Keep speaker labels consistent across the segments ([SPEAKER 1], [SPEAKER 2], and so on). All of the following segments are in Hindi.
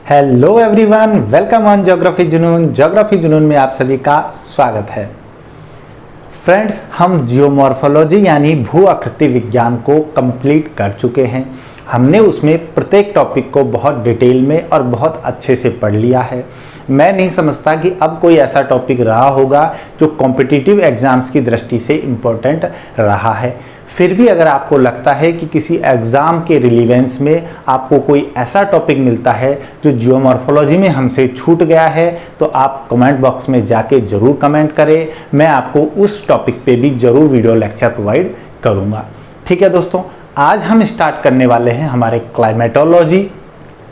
[SPEAKER 1] Hello everyone, welcome on geography जुनून। ज्योग्राफी जुनून में आप सभी का स्वागत है। फ्रेंड्स, हम जियोमॉर्फोलॉजी यानी भू आकृति विज्ञान को कंप्लीट कर चुके हैं। हमने उसमें प्रत्येक टॉपिक को बहुत डिटेल में और बहुत अच्छे से पढ़ लिया है। मैं नहीं समझता कि अब कोई ऐसा टॉपिक रहा होगा जो कॉम्पिटिटिव एग्जाम्स की दृष्टि से इम्पोर्टेंट रहा है। फिर भी अगर आपको लगता है कि किसी एग्ज़ाम के रिलीवेंस में आपको कोई ऐसा टॉपिक मिलता है जो जियोमॉर्फोलॉजी में हमसे छूट गया है, तो आप कमेंट बॉक्स में जाके ज़रूर कमेंट करें। मैं आपको उस टॉपिक पे भी ज़रूर वीडियो लेक्चर प्रोवाइड करूँगा। ठीक है दोस्तों, आज हम स्टार्ट करने वाले हैं हमारे क्लाइमेटोलॉजी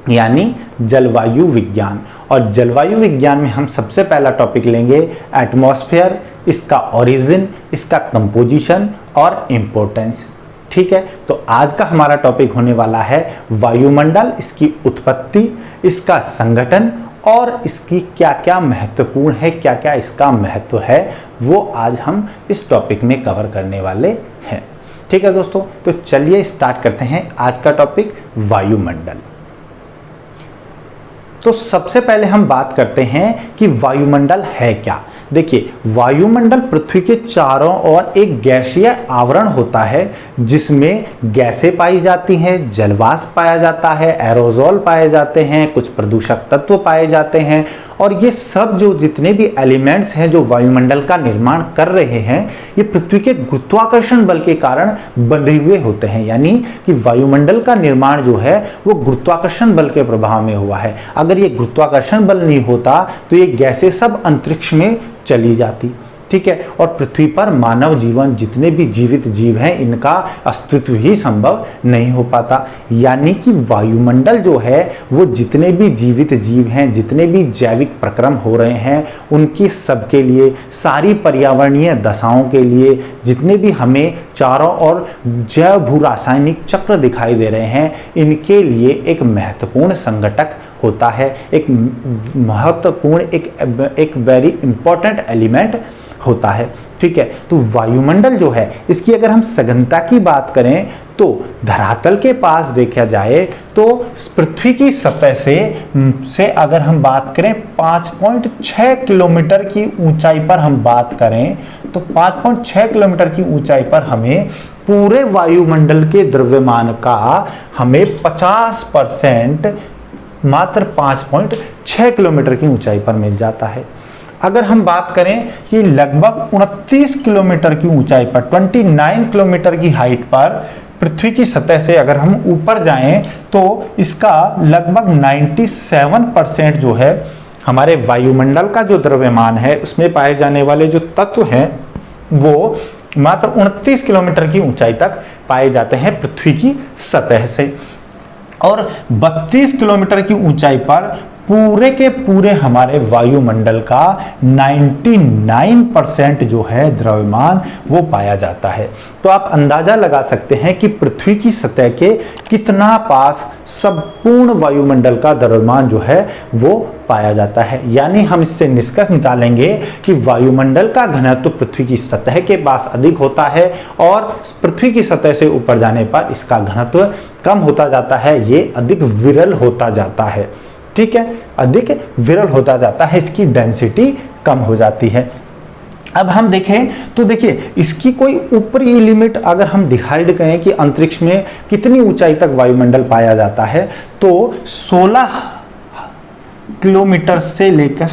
[SPEAKER 1] यानी जलवायु विज्ञान। और जलवायु विज्ञान में हम सबसे पहला टॉपिक लेंगे एटमॉस्फेयर, इसका ओरिजिन, इसका कंपोजिशन और इम्पोर्टेंस। ठीक है, तो आज का हमारा टॉपिक होने वाला है वायुमंडल, इसकी उत्पत्ति, इसका संगठन और इसकी क्या क्या महत्वपूर्ण है, क्या क्या इसका महत्व है, वो आज हम इस टॉपिक में कवर करने वाले हैं। ठीक है दोस्तों, तो चलिए स्टार्ट करते हैं आज का टॉपिक वायुमंडल। तो सबसे पहले हम बात करते हैं कि वायुमंडल है क्या। देखिए, वायुमंडल पृथ्वी के चारों ओर एक गैसीय आवरण होता है जिसमें गैसें पाई जाती हैं, जलवाष्प पाया जाता है, एरोजोल पाए जाते हैं, कुछ प्रदूषक तत्व पाए जाते हैं। और ये सब जो जितने भी एलिमेंट्स हैं जो वायुमंडल का निर्माण कर रहे हैं, ये पृथ्वी के गुरुत्वाकर्षण बल के कारण बंधे हुए होते हैं। यानी कि वायुमंडल का निर्माण जो है वो गुरुत्वाकर्षण बल के प्रभाव में हुआ है। अगर ये गुरुत्वाकर्षण बल नहीं होता तो ये गैसें सब अंतरिक्ष में चली जाती। ठीक है, और पृथ्वी पर मानव जीवन, जितने भी जीवित जीव हैं, इनका अस्तित्व ही संभव नहीं हो पाता। यानी कि वायुमंडल जो है वो जितने भी जीवित जीव हैं, जितने भी जैविक प्रक्रम हो रहे हैं, उनकी सबके लिए, सारी पर्यावरणीय दशाओं के लिए, जितने भी हमें चारों ओर जैव भू रासायनिक चक्र दिखाई दे रहे हैं, इनके लिए एक महत्वपूर्ण संगठक होता है, एक महत्वपूर्ण, एक वेरी इंपॉर्टेंट एलिमेंट होता है। ठीक है, तो वायुमंडल जो है, इसकी अगर हम सघनता की बात करें तो धरातल के पास देखा जाए तो पृथ्वी की सतह से अगर हम बात करें 5.6 किलोमीटर की ऊंचाई पर हम बात करें तो 5.6 किलोमीटर की ऊंचाई पर हमें पूरे वायुमंडल के द्रव्यमान का हमें 50% मात्र 5.6 किलोमीटर की ऊंचाई पर मिल जाता है। अगर हम बात करें कि लगभग 29 किलोमीटर की ऊंचाई पर, 29 किलोमीटर की हाइट पर पृथ्वी की सतह से अगर हम ऊपर जाएं तो इसका लगभग 97% जो है हमारे वायुमंडल का जो द्रव्यमान है उसमें पाए जाने वाले जो तत्व हैं वो मात्र 29 किलोमीटर की ऊंचाई तक पाए जाते हैं पृथ्वी की सतह से। और 32 किलोमीटर की ऊंचाई पर पूरे के पूरे हमारे वायुमंडल का 99% जो है द्रव्यमान वो पाया जाता है। तो आप अंदाजा लगा सकते हैं कि पृथ्वी की सतह के कितना पास संपूर्ण वायुमंडल का द्रव्यमान जो है वो पाया जाता है। यानी हम इससे निष्कर्ष निकालेंगे कि वायुमंडल का घनत्व पृथ्वी की सतह के पास अधिक होता है और पृथ्वी की सतह से ऊपर जाने पर इसका घनत्व कम होता जाता है, ये अधिक विरल होता जाता है। ठीक है, अधिक विरल होता जाता है, इसकी डेंसिटी कम हो जाती है। अब हम देखें तो देखिए, इसकी कोई ऊपरी लिमिट अगर हम डिसाइड करें कि अंतरिक्ष में कितनी ऊंचाई तक वायुमंडल पाया जाता है तो 16 किलोमीटर से लेकर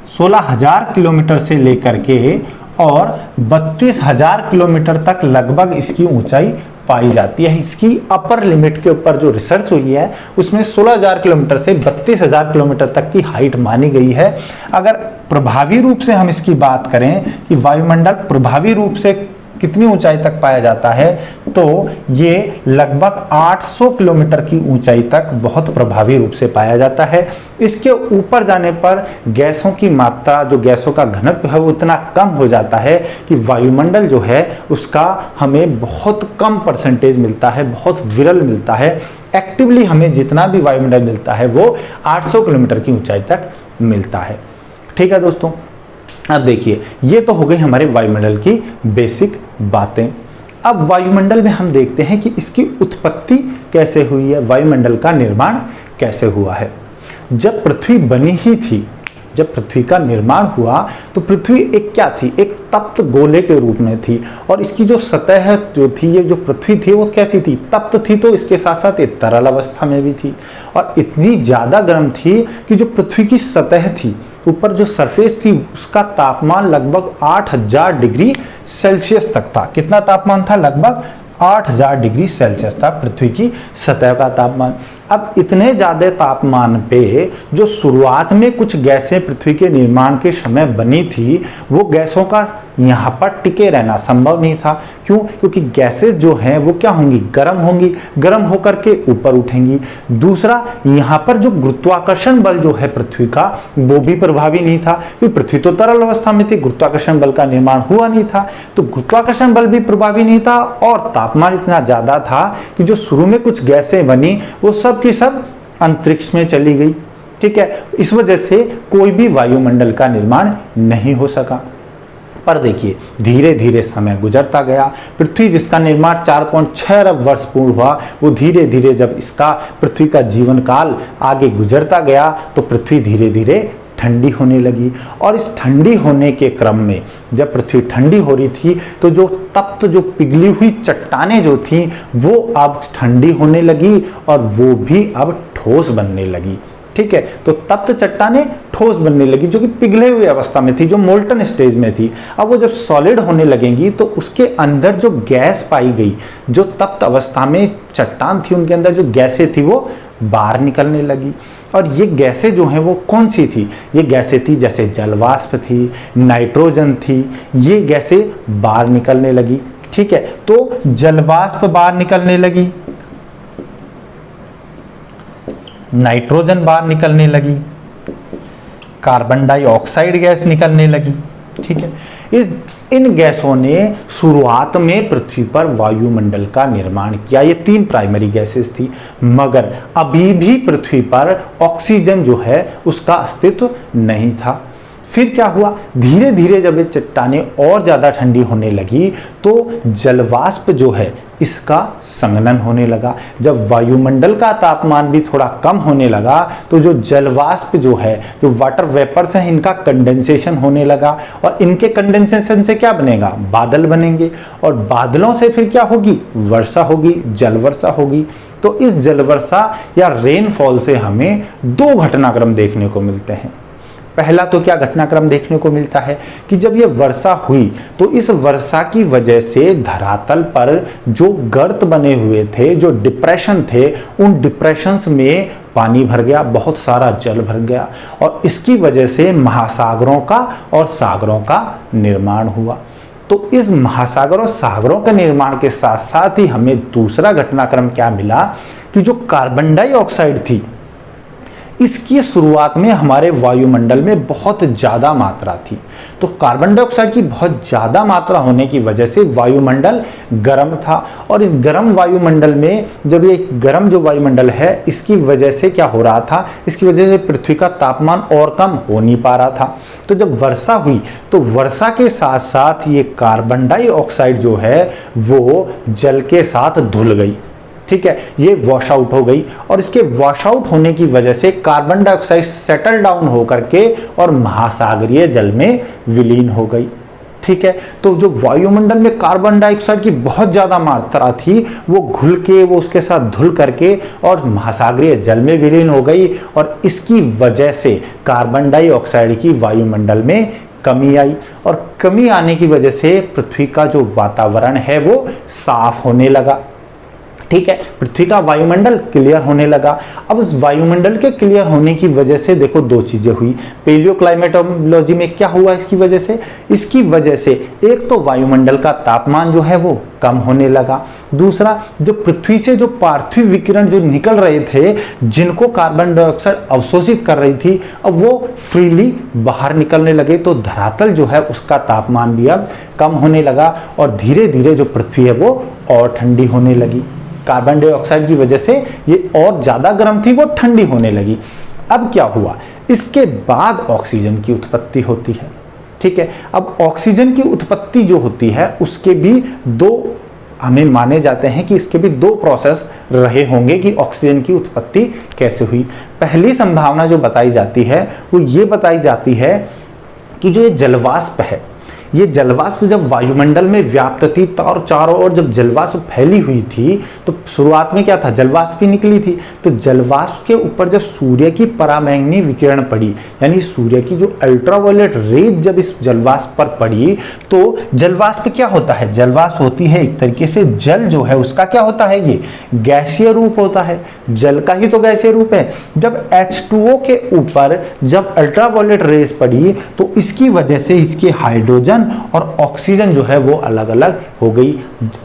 [SPEAKER 1] 16,000 किलोमीटर से लेकर के और 32,000 किलोमीटर तक लगभग इसकी ऊंचाई पाई जाती है। इसकी अपर लिमिट के ऊपर जो रिसर्च हुई है उसमें 16,000 किलोमीटर से 32,000 किलोमीटर तक की हाइट मानी गई है। अगर प्रभावी रूप से हम इसकी बात करें कि वायुमंडल प्रभावी रूप से कितनी ऊंचाई तक पाया जाता है तो ये लगभग 800 किलोमीटर की ऊंचाई तक बहुत प्रभावी रूप से पाया जाता है। इसके ऊपर जाने पर गैसों की मात्रा, जो गैसों का घनत्व है वो इतना कम हो जाता है कि वायुमंडल जो है उसका हमें बहुत कम परसेंटेज मिलता है, बहुत विरल मिलता है। एक्टिवली हमें जितना भी वायुमंडल मिलता है वो 800 किलोमीटर की ऊंचाई तक मिलता है। ठीक है दोस्तों, अब देखिए, ये तो हो गई हमारे वायुमंडल की बेसिक बातें। अब वायुमंडल में हम देखते हैं कि इसकी उत्पत्ति कैसे हुई है, वायुमंडल का निर्माण कैसे हुआ है। जब पृथ्वी बनी ही थी, जब पृथ्वी का निर्माण हुआ तो पृथ्वी एक क्या थी, एक तप्त गोले के रूप में थी। और इसकी जो सतह जो थी, ये जो पृथ्वी थी वो कैसी थी, तप्त थी। तो इसके साथ साथ एक तरल अवस्था में भी थी और इतनी ज्यादा गर्म थी कि जो पृथ्वी की सतह थी, ऊपर जो सरफेस थी, उसका तापमान लगभग 8000 डिग्री सेल्सियस तक था। कितना तापमान था, लगभग 8000 डिग्री सेल्सियस था पृथ्वी की सतह का तापमान। अब इतने ज़्यादा तापमान पे जो शुरुआत में कुछ गैसें पृथ्वी के निर्माण के समय बनी थी, वो गैसों का यहाँ पर टिके रहना संभव नहीं था। क्यों? क्योंकि गैसेस जो हैं वो क्या होंगी, गर्म होंगी, गर्म होकर के ऊपर उठेंगी। दूसरा, यहाँ पर जो गुरुत्वाकर्षण बल जो है पृथ्वी का, वो भी प्रभावी नहीं था, क्योंकि पृथ्वी तो तरल अवस्था में थी, गुरुत्वाकर्षण बल का निर्माण हुआ नहीं था। तो गुरुत्वाकर्षण बल भी प्रभावी नहीं था और तापमान इतना ज्यादा था कि जो शुरू में कुछ गैसें बनी वो सब की सब अंतरिक्ष में चली गई। ठीक है, इस वजह से कोई भी वायुमंडल का निर्माण नहीं हो सका। पर देखिए, धीरे धीरे समय गुजरता गया। पृथ्वी जिसका निर्माण 4.6 अरब वर्ष पूर्ण हुआ, वो धीरे धीरे जब इसका पृथ्वी का जीवन काल आगे गुजरता गया तो पृथ्वी धीरे धीरे ठंडी होने लगी। और इस ठंडी होने के क्रम में जब पृथ्वी ठंडी हो रही थी तो जो तप्त, जो पिघली हुई चट्टानें जो थी, वो अब ठंडी होने लगी और वो भी अब ठोस बनने लगी। ठीक है, तो तप्त चट्टानें ठोस बनने लगी, जो कि पिघले हुए अवस्था में थी, जो मोल्टन स्टेज में थी। अब वो जब सॉलिड होने लगेंगी तो उसके अंदर जो गैस पाई गई, जो तप्त अवस्था में चट्टान थी, उनके अंदर जो गैसें थी वो बाहर निकलने लगी। और ये गैसें जो हैं वो कौन सी थी, ये गैसें थी जैसे जलवाष्प थी, नाइट्रोजन थी, ये गैसें बाहर निकलने लगी। ठीक है, तो जलवाष्प बाहर निकलने लगी, नाइट्रोजन बाहर निकलने लगी, कार्बन डाइऑक्साइड गैस निकलने लगी। ठीक है, इन गैसों ने शुरुआत में पृथ्वी पर वायुमंडल का निर्माण किया। ये 3 प्राइमरी गैसेस थी, मगर अभी भी पृथ्वी पर ऑक्सीजन जो है उसका अस्तित्व नहीं था। फिर क्या हुआ, धीरे धीरे जब ये चट्टानें और ज़्यादा ठंडी होने लगी तो जलवाष्प जो है इसका संघनन होने लगा। जब वायुमंडल का तापमान भी थोड़ा कम होने लगा तो जो जलवाष्प जो है, जो वाटर वेपर्स हैं, इनका कंडेंसेशन होने लगा। और इनके कंडेंसेशन से क्या बनेगा, बादल बनेंगे। और बादलों से फिर क्या होगी, वर्षा होगी, जल वर्षा होगी। तो इस जल वर्षा या रेनफॉल से हमें 2 घटनाक्रम देखने को मिलते हैं। पहला तो क्या घटनाक्रम देखने को मिलता है कि जब ये वर्षा हुई तो इस वर्षा की वजह से धरातल पर जो गर्त बने हुए थे, जो डिप्रेशन थे, उन डिप्रेशंस में पानी भर गया, बहुत सारा जल भर गया और इसकी वजह से महासागरों का और सागरों का निर्माण हुआ। तो इस महासागर और सागरों के निर्माण के साथ साथ ही हमें दूसरा घटनाक्रम क्या मिला कि जो कार्बन डाइऑक्साइड थी, इसकी शुरुआत में हमारे वायुमंडल में बहुत ज़्यादा मात्रा थी। तो कार्बन डाइऑक्साइड की बहुत ज़्यादा मात्रा होने की वजह से वायुमंडल गर्म था और इस गर्म वायुमंडल में जब ये गर्म जो वायुमंडल है, इसकी वजह से क्या हो रहा था, इसकी वजह से पृथ्वी का तापमान और कम हो नहीं पा रहा था। तो जब वर्षा हुई तो वर्षा के साथ साथ ये कार्बन डाइऑक्साइड जो है वो जल के साथ धुल गई। ठीक है, ये वॉश आउट हो गई और इसके वॉश आउट होने की वजह से कार्बन डाइऑक्साइड सेटल डाउन होकर के और महासागरीय जल में विलीन हो गई। ठीक है, तो जो वायुमंडल में कार्बन डाइऑक्साइड की बहुत ज्यादा मात्रा थी वो घुल के, वो उसके साथ धुल करके और महासागरीय जल में विलीन हो गई और इसकी वजह से कार्बन डाइऑक्साइड की वायुमंडल में कमी आई और कमी आने की वजह से पृथ्वी का जो वातावरण है वो साफ होने लगा। ठीक है, पृथ्वी का वायुमंडल क्लियर होने लगा। अब उस वायुमंडल के क्लियर होने की वजह से देखो 2 चीजें हुई। पेलियोक्लाइमेटोलॉजी में क्या हुआ इसकी वजह से, इसकी वजह से एक तो वायुमंडल का तापमान जो है वो कम होने लगा, दूसरा जो पृथ्वी से जो पार्थिव विकिरण जो निकल रहे थे, जिनको कार्बन डाइऑक्साइड अवशोषित कर रही थी, अब वो फ्रीली बाहर निकलने लगे। तो धरातल जो है उसका तापमान भी अब कम होने लगा और धीरे धीरे जो पृथ्वी है वो और ठंडी होने लगी। कार्बन डाइऑक्साइड की वजह से ये और ज्यादा गर्म थी, वो ठंडी होने लगी। अब क्या हुआ, इसके बाद ऑक्सीजन की उत्पत्ति होती है। ठीक है, अब ऑक्सीजन की उत्पत्ति जो होती है उसके भी 2 हमें माने जाते हैं कि इसके भी दो प्रोसेस रहे होंगे कि ऑक्सीजन की उत्पत्ति कैसे हुई। पहली संभावना जो बताई जाती है वो ये बताई जाती है कि जो ये जलवाष्प है, ये जलवाष्प जब वायुमंडल में व्याप्त थी और चारों ओर जब जलवाष्प फैली हुई थी तो शुरुआत में क्या था, जलवाष्प ही निकली थी। तो जलवाष्प के ऊपर जब सूर्य की पराबैंगनी विकिरण पड़ी, यानी सूर्य की जो अल्ट्रावायलेट रेज जब इस जलवाष्प पर पड़ी तो जलवाष्प क्या होता है, जलवाष्प होती है एक तरीके से जल जो है उसका क्या होता है, ये गैसीय रूप होता है, जल का ही तो गैसीय रूप है। जब H2O के ऊपर जब अल्ट्रावायलेट रेज पड़ी तो इसकी वजह से इसके हाइड्रोजन और ऑक्सीजन जो है वो अलग अलग हो गई,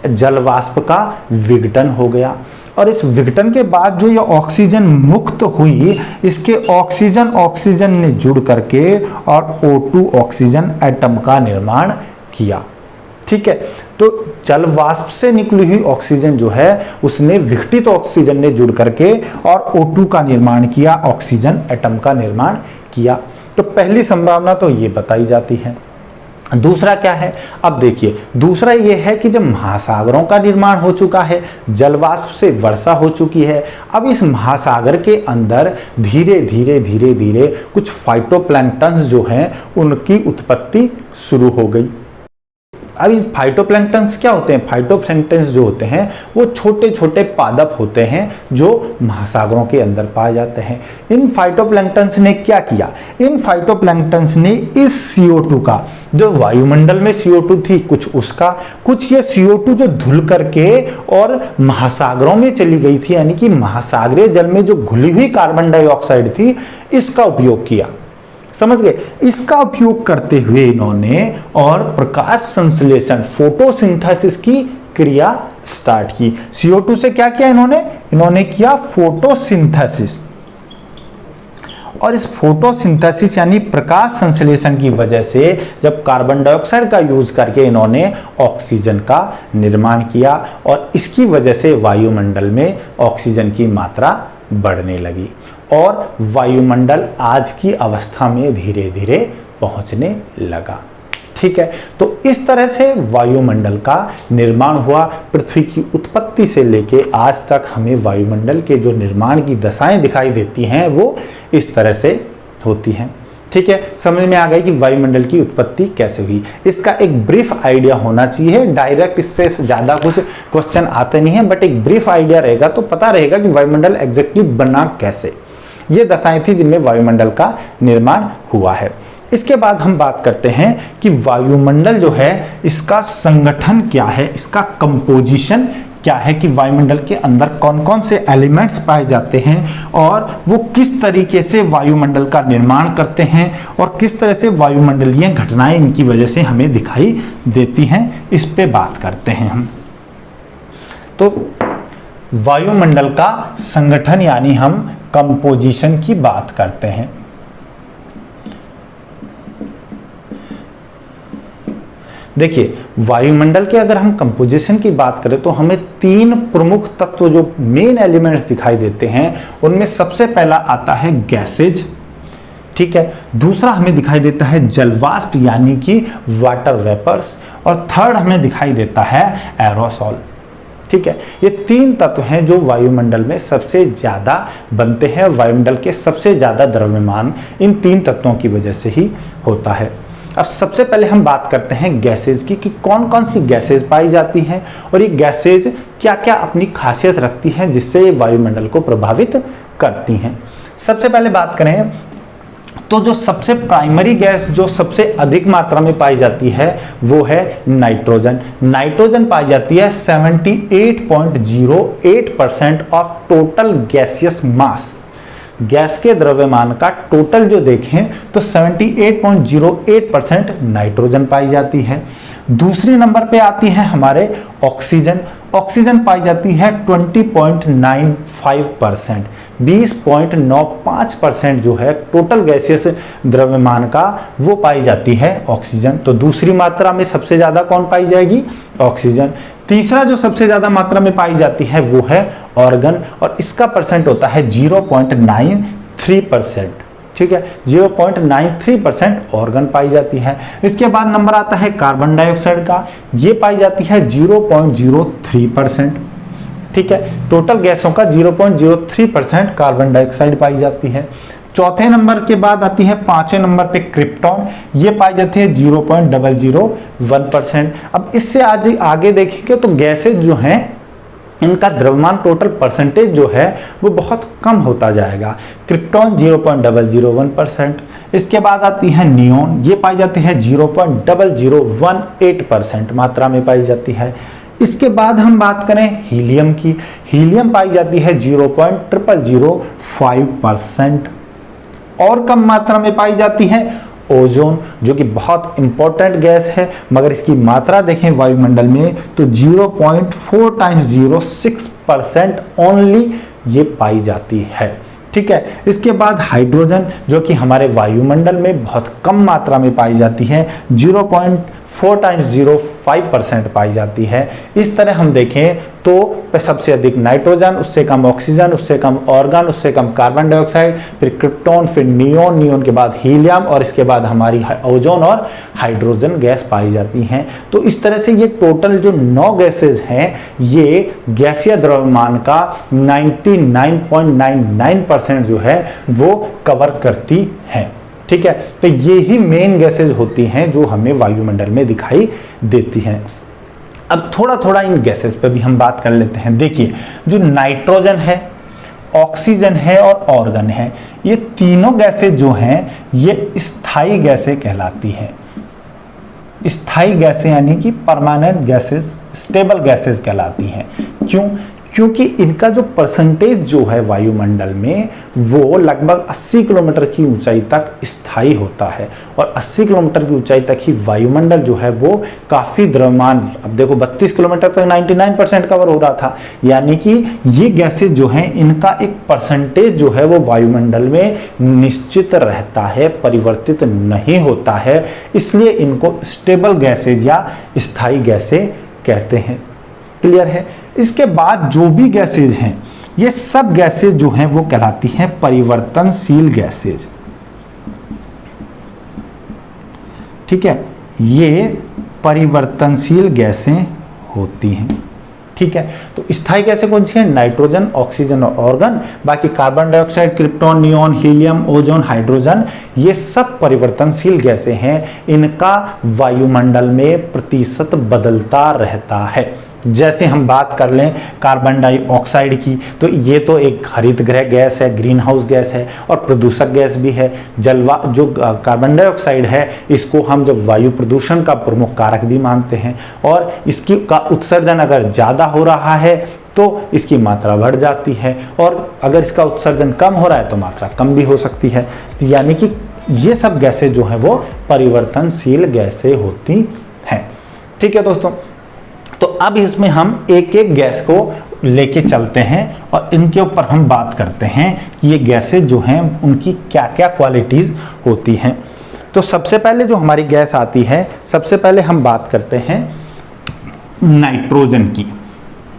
[SPEAKER 1] जलवाष्प का विघटन हो गया। और इस विघटन के बाद जो ये ऑक्सीजन मुक्त हुई, इसके ऑक्सीजन ने जुड़ करके और O2 ऑक्सीजन एटम का निर्माण किया। ठीक है, तो जलवाष्प से निकली हुई ऑक्सीजन जो है उसने विघटित ऑक्सीजन ने जुड़ करके और O2 का निर्माण किया, ऑक्सीजन एटम का निर्माण किया। तो पहली संभावना तो ये बताई जाती है। दूसरा क्या है, अब देखिए दूसरा ये है कि जब महासागरों का निर्माण हो चुका है, जलवाष्प से वर्षा हो चुकी है, अब इस महासागर के अंदर धीरे धीरे कुछ फाइटोप्लैंक्टन्स जो हैं उनकी उत्पत्ति शुरू हो गई। अब इस फाइटोप्लैंक्टन्स क्या होते हैं, फाइटोप्लैंक्टन्स जो होते हैं वो छोटे छोटे पादप होते हैं जो महासागरों के अंदर पाए जाते हैं। इन फाइटोप्लैंक्टन्स ने क्या किया, इन फाइटोप्लैंक्टन्स ने इस CO2 का, जो वायुमंडल में CO2 थी कुछ उसका, कुछ ये CO2 जो धुल करके और महासागरों में चली गई थी, यानी कि महासागरीय जल में जो घुली हुई कार्बन डाइऑक्साइड थी, इसका उपयोग किया। समझ गए, इसका उपयोग करते हुए इन्होंने और प्रकाश संश्लेषण फोटोसिंथेसिस की क्रिया स्टार्ट की। CO2 से क्या किया इन्होंने किया फोटोसिंथेसिस, और इस फोटोसिंथेसिस यानी प्रकाश संश्लेषण की वजह से जब कार्बन डाइऑक्साइड का यूज करके इन्होंने ऑक्सीजन का निर्माण किया और इसकी वजह से वायुमंडल में ऑक्सीजन की मात्रा बढ़ने लगी और वायुमंडल आज की अवस्था में धीरे धीरे पहुंचने लगा। ठीक है, तो इस तरह से वायुमंडल का निर्माण हुआ। पृथ्वी की उत्पत्ति से लेके आज तक हमें वायुमंडल के जो निर्माण की दशाएं दिखाई देती हैं वो इस तरह से होती हैं। ठीक है, समझ में आ गई कि वायुमंडल की उत्पत्ति कैसे हुई। इसका एक ब्रीफ आइडिया होना चाहिए, डायरेक्ट इससे ज़्यादा कुछ क्वेश्चन आते नहीं है, बट एक ब्रीफ आइडिया रहेगा तो पता रहेगा कि वायुमंडल एग्जैक्टली बना कैसे। ये दशाएं थी जिनमें वायुमंडल का निर्माण हुआ है। इसके बाद हम बात करते हैं कि वायुमंडल जो है इसका संगठन क्या है, इसका कंपोजिशन क्या है, कि वायुमंडल के अंदर कौन कौन से एलिमेंट्स पाए जाते हैं और वो किस तरीके से वायुमंडल का निर्माण करते हैं और किस तरह से वायुमंडलीय घटनाएं इनकी वजह से हमें दिखाई देती हैं, इस पे बात करते हैं हम। तो वायुमंडल का संगठन यानी हम कंपोजिशन की बात करते हैं। देखिए वायुमंडल के अगर हम कंपोजिशन की बात करें तो हमें तीन प्रमुख तत्व जो मेन एलिमेंट्स दिखाई देते हैं उनमें सबसे पहला आता है गैसेज। ठीक है, दूसरा हमें दिखाई देता है जलवाष्प यानी कि वाटर वेपर्स, और थर्ड हमें दिखाई देता है एरोसॉल। ठीक है, ये तीन तत्व हैं जो वायुमंडल में सबसे ज्यादा बनते हैं। वायुमंडल के सबसे ज्यादा द्रव्यमान इन तीन तत्वों की वजह से ही होता है। अब सबसे पहले हम बात करते हैं गैसेज की, कि कौन कौन सी गैसेज पाई जाती हैं और ये गैसेज क्या क्या अपनी खासियत रखती हैं जिससे ये वायुमंडल को प्रभावित करती हैं। सबसे पहले बात करें तो जो सबसे प्राइमरी गैस जो सबसे अधिक मात्रा में पाई जाती है वो है नाइट्रोजन। नाइट्रोजन पाई जाती है 78.08% of total gaseous mass. Gas के द्रव्यमान का टोटल जो देखें तो 78.08% नाइट्रोजन पाई जाती है। दूसरे नंबर पे आती है हमारे ऑक्सीजन। ऑक्सीजन पाई जाती है 20.95%, 20.95% जो है टोटल गैसियस द्रव्यमान का वो पाई जाती है ऑक्सीजन। तो दूसरी मात्रा में सबसे ज्यादा कौन पाई जाएगी, ऑक्सीजन। तीसरा जो सबसे ज्यादा मात्रा में पाई जाती है वो है ऑर्गन, और इसका परसेंट होता है 0.93%। ठीक है, 0.93% ऑर्गन पाई जाती है। इसके बाद नंबर आता है कार्बन डाइऑक्साइड का, ये पाई जाती है 0.03%। ठीक है, टोटल गैसों का 0.03% कार्बन डाइऑक्साइड पाई जाती है। चौथे नंबर के बाद आती है पांचवें नंबर पे क्रिप्टॉन, ये पाई जाती है 0.001%। अब इससे आज आगे देखेंगे तो गैसेज जो हैं इनका द्रव्यमान टोटल परसेंटेज जो है वो बहुत कम होता जाएगा। क्रिप्टॉन 0.001%। इसके बाद आती है नियोन, ये पाई जाती है 0.0018% मात्रा में पाई जाती है। इसके बाद हम बात करें हीलियम की, हीलियम पाई जाती है 0.0005%। और कम मात्रा में पाई जाती है ओजोन, जो कि बहुत इंपॉर्टेंट गैस है, मगर इसकी मात्रा देखें वायुमंडल में तो 0.4 × 06% ओनली ये पाई जाती है। ठीक है, इसके बाद हाइड्रोजन, जो कि हमारे वायुमंडल में बहुत कम मात्रा में पाई जाती है, 0.4 × 05% पाई जाती है। इस तरह हम देखें तो सबसे अधिक नाइट्रोजन, उससे कम ऑक्सीजन, उससे कम ऑर्गन, उससे कम कार्बन डाइऑक्साइड, फिर क्रिप्टॉन, फिर नियोन, नियोन के बाद हीलियम और इसके बाद हमारी ओजोन और हाइड्रोजन गैस पाई जाती हैं। तो इस तरह से ये टोटल जो 9 गैसेज हैं ये गैसीय द्रव्यमान का 99.99% जो है वो कवर करती हैं। ठीक है, तो ये ही मेन गैसेज होती हैं जो हमें वायुमंडल में दिखाई देती हैं। अब थोड़ा थोड़ा इन गैसेज पे भी हम बात कर लेते हैं। देखिए, जो नाइट्रोजन है, ऑक्सीजन है और ऑर्गन है, ये तीनों गैसेज जो हैं ये स्थायी गैसें कहलाती हैं। स्थायी गैसें यानी कि परमानेंट गैसेस, स्टेबल गैसेस कहलाती हैं। क्यों? क्योंकि इनका जो परसेंटेज जो है वायुमंडल में वो लगभग 80 किलोमीटर की ऊंचाई तक स्थायी होता है और 80 किलोमीटर की ऊंचाई तक ही वायुमंडल जो है वो काफ़ी द्रव्यमान, अब देखो 32 किलोमीटर तक 99% कवर हो रहा था, यानी कि ये गैसेज जो हैं इनका एक परसेंटेज जो है वो वायुमंडल में निश्चित रहता है, परिवर्तित नहीं होता है, इसलिए इनको स्टेबल गैसेज या स्थायी गैसें कहते हैं। क्लियर है? इसके बाद जो भी गैसेज हैं ये सब गैसेज जो हैं वो कहलाती हैं परिवर्तनशील गैसेज। ठीक है, ये परिवर्तनशील गैसें होती हैं। ठीक है, तो स्थायी गैसें कौन सी हैं? नाइट्रोजन, ऑक्सीजन और ऑर्गन। बाकी carbon dioxide, krypton, neon, helium, ozone, hydrogen, ये सब परिवर्तनशील गैसें हैं। इनका वायुमंडल में प्रतिशत बदलता रहता है। जैसे हम बात कर लें कार्बन डाइऑक्साइड की, तो ये तो एक हरित गृह गैस है, ग्रीन हाउस गैस है और प्रदूषक गैस भी है। जो कार्बन डाइऑक्साइड है इसको हम जब वायु प्रदूषण का प्रमुख कारक भी मानते हैं और इसकी का उत्सर्जन अगर ज़्यादा हो रहा है तो इसकी मात्रा बढ़ जाती है और अगर इसका उत्सर्जन कम हो रहा है तो मात्रा कम भी हो सकती है। यानी कि ये सब गैसें जो हैं वो परिवर्तनशील गैसें होती हैं। ठीक है दोस्तों, तो अब इसमें हम एक एक गैस को लेके चलते हैं और इनके ऊपर हम बात करते हैं कि ये गैसें जो हैं उनकी क्या क्या क्वालिटीज़ होती हैं। तो सबसे पहले जो हमारी गैस आती है, सबसे पहले हम बात करते हैं नाइट्रोजन की।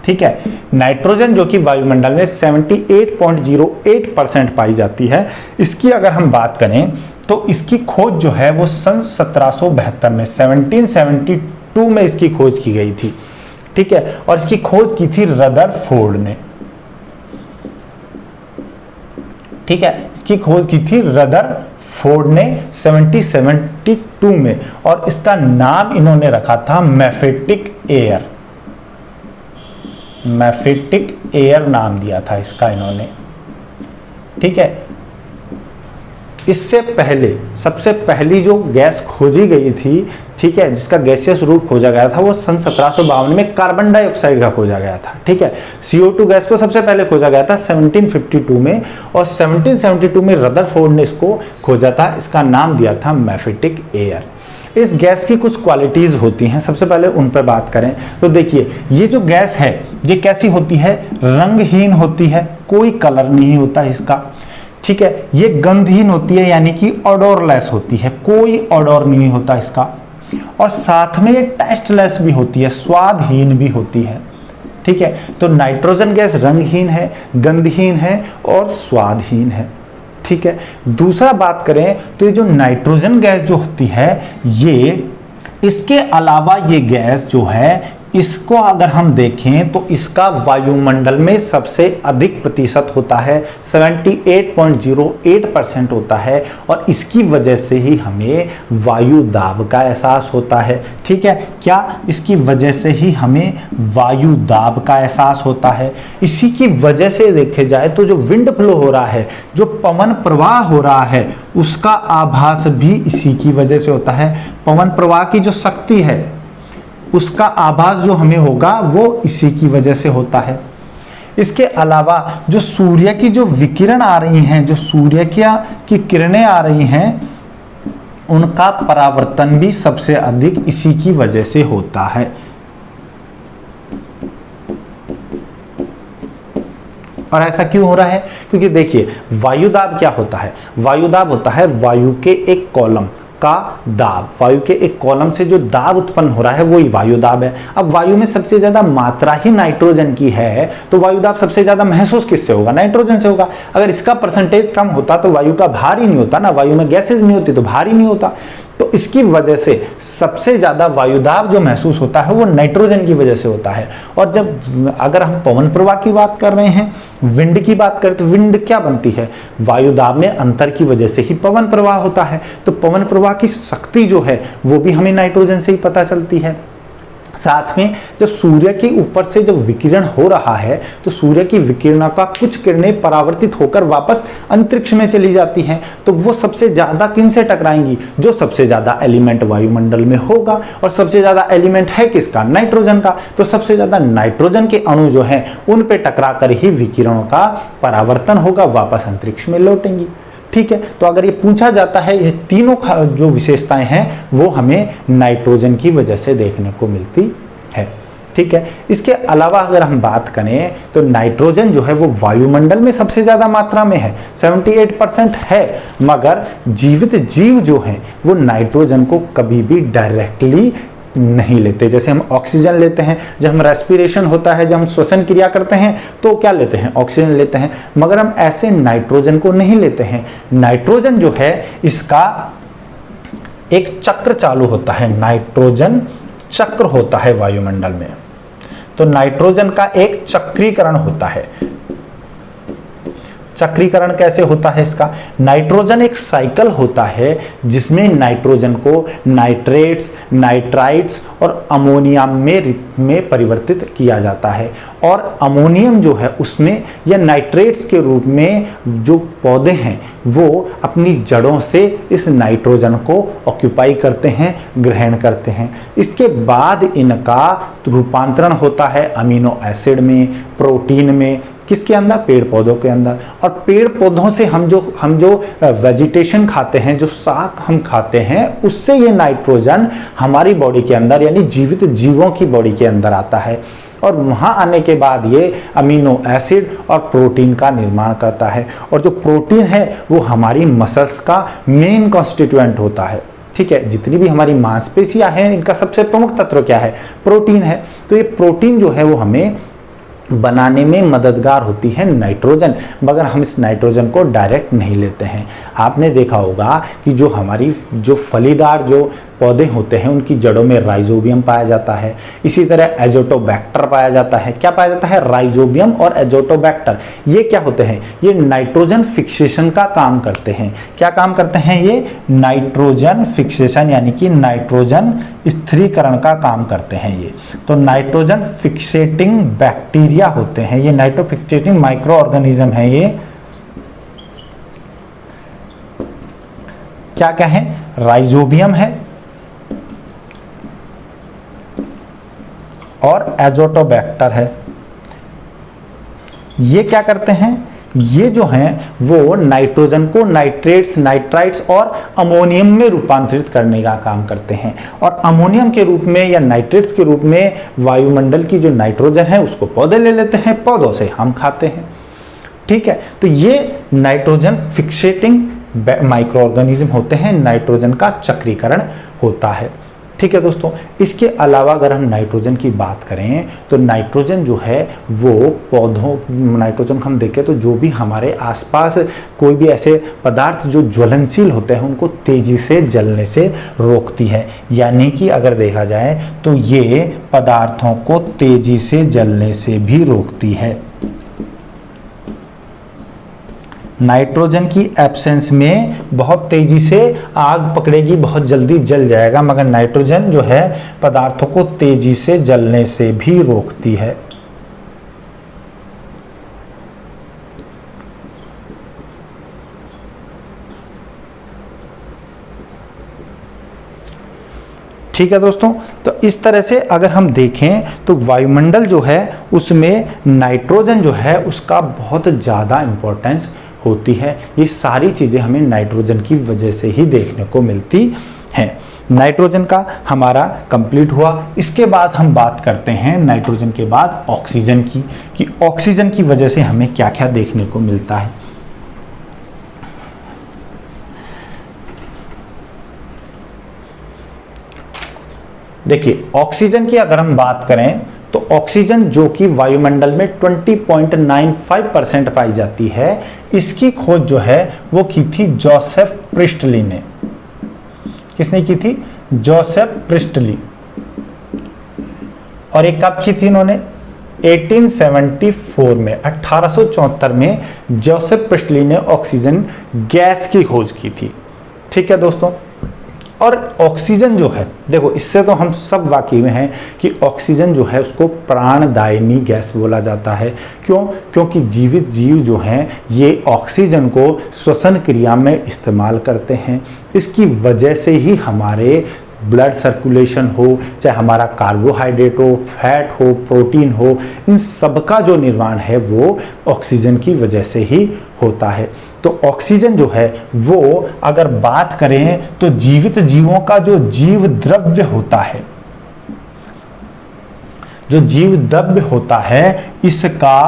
[SPEAKER 1] ठीक है, नाइट्रोजन जो कि वायुमंडल में 78.08% पाई जाती है। इसकी अगर हम बात करें तो इसकी खोज जो है वो सन 1772 में 1772 में इसकी खोज की गई थी। ठीक है, और इसकी खोज की थी रदरफोर्ड ने। ठीक है, इसकी खोज की थी रदरफोर्ड ने 1772 में और इसका नाम इन्होंने रखा था मैफेटिक एयर। मैफेटिक एयर नाम दिया था इसका इन्होंने। ठीक है, इससे पहले सबसे पहली जो गैस खोजी गई थी, ठीक है, जिसका गैसियस रूप खोजा गया था वो सन 1752 में कार्बन डाइऑक्साइड का खोजा गया था। ठीक है, CO2 गैस को सबसे पहले खोजा गया था 1752 में और 1772 में रदरफोर्ड ने इसको खोजा था। इसका नाम दिया था मैफेटिक एयर। इस गैस की कुछ क्वालिटीज होती हैं, सबसे पहले उन पर बात करें तो देखिए ये जो गैस है ये कैसी होती है? रंगहीन होती है, कोई कलर नहीं होता इसका। ठीक है, ये गंधहीन होती है यानी कि ऑडोरलेस होती है, कोई ऑडोर नहीं होता इसका और साथ में ये टेस्टलेस भी होती है, स्वादहीन भी होती है। ठीक है, तो नाइट्रोजन गैस रंगहीन है, गंधहीन है और स्वादहीन है। ठीक है। दूसरा बात करें तो ये जो नाइट्रोजन गैस जो होती है, ये इसके अलावा ये गैस जो है, इसको अगर हम देखें तो इसका वायुमंडल में सबसे अधिक प्रतिशत होता है, 78.08% होता है, और इसकी वजह से ही हमें वायु दाब का एहसास होता है। ठीक है, क्या इसकी वजह से ही हमें वायु दाब का एहसास होता है। इसी की वजह से देखे जाए तो जो विंड फ्लो हो रहा है, जो पवन प्रवाह हो रहा है, उसका आभास भी इसी की वजह से होता है। पवन प्रवाह की जो शक्ति है उसका आभास जो हमें होगा वो इसी की वजह से होता है। इसके अलावा जो सूर्य की जो विकिरण आ रही हैं, जो सूर्य की किरणें आ रही हैं, उनका परावर्तन भी सबसे अधिक इसी की वजह से होता है। और ऐसा क्यों हो रहा है? क्योंकि देखिए, वायुदाब क्या होता है? वायुदाब होता है वायु के एक कॉलम का दाब। वायु के एक कॉलम से जो दाब उत्पन्न हो रहा है वही वायुदाब है। अब वायु में सबसे ज्यादा मात्रा ही नाइट्रोजन की है, तो वायुदाब सबसे ज्यादा महसूस किससे होगा? नाइट्रोजन से होगा। अगर इसका परसेंटेज कम होता तो वायु का भार ही नहीं होता ना, वायु में गैसेज नहीं होती तो भार ही नहीं होता। तो इसकी वजह से सबसे ज्यादा वायुदाब जो महसूस होता है वो नाइट्रोजन की वजह से होता है। और जब अगर हम पवन प्रवाह की बात कर रहे हैं, विंड की बात करें, तो विंड क्या बनती है? वायुदाब में अंतर की वजह से ही पवन प्रवाह होता है। तो पवन प्रवाह की शक्ति जो है वो भी हमें नाइट्रोजन से ही पता चलती है। साथ में जब सूर्य के ऊपर से जब विकिरण हो रहा है तो सूर्य की विकिरणों का कुछ किरणें परावर्तित होकर वापस अंतरिक्ष में चली जाती हैं, तो वो सबसे ज्यादा किन से टकराएंगी? जो सबसे ज्यादा एलिमेंट वायुमंडल में होगा। और सबसे ज्यादा एलिमेंट है किसका? नाइट्रोजन का। तो सबसे ज्यादा नाइट्रोजन के अणु जो हैं उन पे टकरा कर ही विकिरणों का परावर्तन होगा, वापस अंतरिक्ष में लौटेंगी। ठीक है, तो अगर ये पूछा जाता है, ये तीनों जो विशेषताएं हैं वो हमें नाइट्रोजन की वजह से देखने को मिलती है। ठीक है, इसके अलावा अगर हम बात करें तो नाइट्रोजन जो है वो वायुमंडल में सबसे ज्यादा मात्रा में है, 78% है, मगर जीवित जीव जो हैं वो नाइट्रोजन को कभी भी डायरेक्टली नहीं लेते। जैसे हम ऑक्सीजन लेते हैं, जब हम रेस्पिरेशन होता है, जब हम श्वसन क्रिया करते हैं तो क्या लेते हैं? ऑक्सीजन लेते हैं, मगर हम ऐसे नाइट्रोजन को नहीं लेते हैं। नाइट्रोजन जो है इसका एक चक्र चालू होता है, नाइट्रोजन चक्र होता है वायुमंडल में। तो नाइट्रोजन का एक चक्रीकरण होता है। चक्रीकरण कैसे होता है इसका? नाइट्रोजन एक साइकिल होता है जिसमें नाइट्रोजन को नाइट्रेट्स, नाइट्राइट्स और अमोनियम में परिवर्तित किया जाता है। और अमोनियम जो है उसमें या नाइट्रेट्स के रूप में जो पौधे हैं वो अपनी जड़ों से इस नाइट्रोजन को ऑक्यूपाई करते हैं, ग्रहण करते हैं। इसके बाद इनका रूपांतरण होता है अमीनो एसिड में, प्रोटीन में, किसके अंदर? पेड़ पौधों के अंदर। और पेड़ पौधों से हम जो वेजिटेशन खाते हैं, जो साग हम खाते हैं, उससे ये नाइट्रोजन हमारी बॉडी के अंदर यानी जीवित जीवों की बॉडी के अंदर आता है। और वहां आने के बाद ये अमीनो एसिड और प्रोटीन का निर्माण करता है। और जो प्रोटीन है वो हमारी मसल्स का मेन कॉन्स्टिट्यूएंट होता है। ठीक है, जितनी भी हमारी मांसपेशियां हैं इनका सबसे प्रमुख तत्व क्या है? प्रोटीन है। तो ये प्रोटीन जो है वो हमें बनाने में मददगार होती है नाइट्रोजन, मगर हम इस नाइट्रोजन को डायरेक्ट नहीं लेते हैं। आपने देखा होगा कि जो हमारी जो फलीदार जो पौधे होते हैं उनकी जड़ों में राइजोबियम पाया जाता है, इसी तरह एजोटोबैक्टर पाया जाता है। क्या पाया जाता है? राइजोबियम और एजोटोबैक्टर। ये क्या होते हैं? ये नाइट्रोजन फिक्सेशन का काम करते हैं। क्या काम करते हैं ये? नाइट्रोजन फिक्सेशन यानी कि नाइट्रोजन स्थिरीकरण का काम करते हैं ये। तो नाइट्रोजन फिक्सेटिंग बैक्टीरिया होते हैं ये, नाइट्रोफिक्सेटिंग माइक्रो ऑर्गेनिज्म है ये। क्या क्या है? राइजोबियम है और एजोटोबैक्टर है। ये क्या करते हैं? ये जो हैं वो नाइट्रोजन को नाइट्रेट्स, नाइट्राइट्स और अमोनियम में रूपांतरित करने का काम करते हैं। और अमोनियम के रूप में या नाइट्रेट्स के रूप में वायुमंडल की जो नाइट्रोजन है उसको पौधे ले लेते हैं, पौधों से हम खाते हैं। ठीक है, तो ये नाइट्रोजन फिक्सेटिंग माइक्रो ऑर्गेनिज्म होते हैं, नाइट्रोजन का चक्रीकरण होता है। ठीक है दोस्तों। इसके अलावा अगर हम नाइट्रोजन की बात करें तो नाइट्रोजन जो है वो पौधों, नाइट्रोजन हम देखें तो जो भी हमारे आसपास कोई भी ऐसे पदार्थ जो ज्वलनशील होते हैं उनको तेजी से जलने से रोकती है। यानी कि अगर देखा जाए तो ये पदार्थों को तेजी से जलने से भी रोकती है। नाइट्रोजन की एब्सेंस में बहुत तेजी से आग पकड़ेगी, बहुत जल्दी जल जाएगा, मगर नाइट्रोजन जो है पदार्थों को तेजी से जलने से भी रोकती है। ठीक है दोस्तों, तो इस तरह से अगर हम देखें तो वायुमंडल जो है उसमें नाइट्रोजन जो है उसका बहुत ज़्यादा इंपॉर्टेंस होती है। ये सारी चीज़ें हमें नाइट्रोजन की वजह से ही देखने को मिलती हैं। नाइट्रोजन का हमारा कंप्लीट हुआ। इसके बाद हम बात करते हैं नाइट्रोजन के बाद ऑक्सीजन की, कि ऑक्सीजन की वजह से हमें क्या क्या देखने को मिलता है। देखिए, ऑक्सीजन की अगर हम बात करें तो ऑक्सीजन जो कि वायुमंडल में 20.95% पाई जाती है, इसकी खोज जो है वो की थी जोसेफ प्रिस्टली ने। किसने की थी? Joseph priestly. और एक कब की थी इन्होंने? 1874 में, 1874 में जोसेफ प्रिस्टली ने ऑक्सीजन गैस की खोज की थी। ठीक है दोस्तों। और ऑक्सीजन जो है, देखो इससे तो हम सब वाकिफ में हैं कि ऑक्सीजन जो है उसको प्राणदायिनी गैस बोला जाता है। क्यों? क्योंकि जीवित जीव जो हैं ये ऑक्सीजन को श्वसन क्रिया में इस्तेमाल करते हैं। इसकी वजह से ही हमारे ब्लड सर्कुलेशन हो, चाहे हमारा कार्बोहाइड्रेट हो, फैट हो, प्रोटीन हो, इन सब का जो निर्माण है वो ऑक्सीजन की वजह से ही होता है। तो ऑक्सीजन जो है वो अगर बात करें तो जीवित जीवों का जो जीव द्रव्य होता है, जो जीव द्रव्य होता है इसका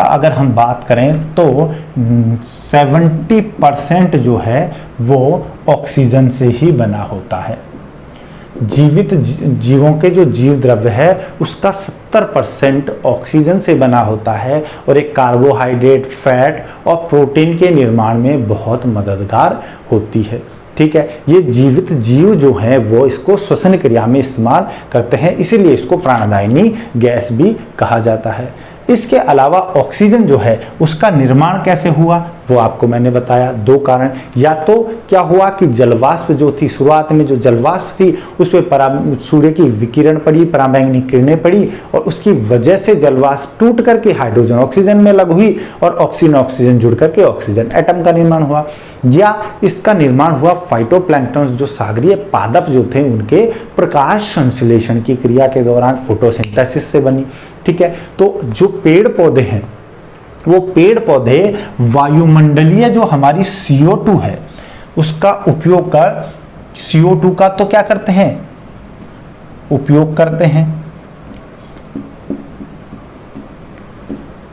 [SPEAKER 1] अगर हम बात करें तो 70% जो है वो ऑक्सीजन से ही बना होता है। जीवित जीवों के जो जीव द्रव्य है उसका 70% ऑक्सीजन से बना होता है और एक कार्बोहाइड्रेट, फैट और प्रोटीन के निर्माण में बहुत मददगार होती है। ठीक है, ये जीवित जीव जो हैं वो इसको श्वसन क्रिया में इस्तेमाल करते हैं, इसीलिए इसको प्राणदायिनी गैस भी कहा जाता है। इसके अलावा ऑक्सीजन जो है उसका निर्माण कैसे हुआ वो आपको मैंने बताया। दो कारण, या तो क्या हुआ कि जलवाष्प जो थी, शुरुआत में जो जलवाष्प थी उस पर सूर्य की विकिरण पड़ी, पराबैंगनी किरणें पड़ी और उसकी वजह से जलवाष्प टूट करके हाइड्रोजन ऑक्सीजन में अलग हुई और ऑक्सीजन ऑक्सीजन जुड़ करके ऑक्सीजन एटम का निर्माण हुआ। या इसका निर्माण हुआ फाइटोप्लैंक्टन, जो सागरीय पादप जो थे उनके प्रकाश संश्लेषण की क्रिया के दौरान फोटोसिंथेसिस से बनी। ठीक है, तो जो पेड़ पौधे हैं वो पेड़ पौधे वायुमंडलीय जो हमारी CO2 है उसका उपयोग कर, CO2 का तो क्या करते हैं? उपयोग करते हैं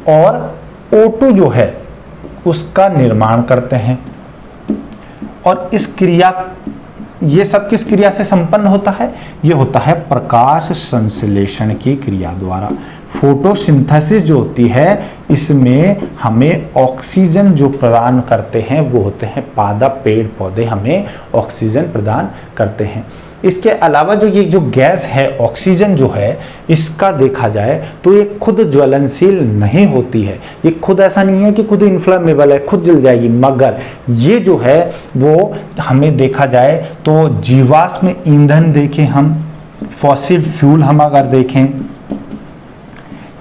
[SPEAKER 1] और O2 जो है उसका निर्माण करते हैं। और इस क्रिया, ये सब किस क्रिया से संपन्न होता है? ये होता है प्रकाश संश्लेषण की क्रिया द्वारा। फोटोसिंथेसिस जो होती है इसमें हमें ऑक्सीजन जो प्रदान करते हैं वो होते हैं पादप, पेड़ पौधे हमें ऑक्सीजन प्रदान करते हैं। इसके अलावा जो ये जो गैस है ऑक्सीजन जो है इसका देखा जाए तो ये खुद ज्वलनशील नहीं होती है। ये खुद ऐसा नहीं है कि खुद इन्फ्लेमेबल है, खुद जल जाएगी, मगर ये जो है वो हमें देखा जाए तो जीवाश्म ईंधन देखें हम, फॉसिल फ्यूल हम अगर देखें,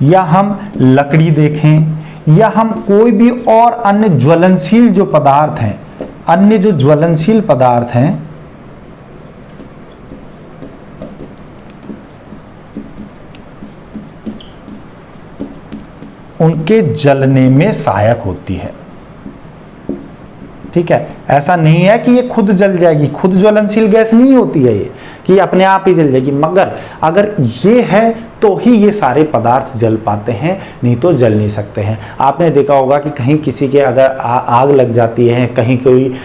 [SPEAKER 1] या हम लकड़ी देखें, या हम कोई भी और अन्य ज्वलनशील जो पदार्थ हैं, अन्य जो ज्वलनशील पदार्थ हैं उनके जलने में सहायक होती है। ठीक है, ऐसा नहीं है कि ये खुद जल जाएगी, खुद ज्वलनशील गैस नहीं होती है ये कि अपने आप ही जल जाएगी, मगर अगर ये है तो ही ये सारे पदार्थ जल पाते हैं, नहीं तो जल नहीं सकते हैं। आपने देखा होगा कि कहीं किसी के अगर आग लग जाती है, कहीं कोई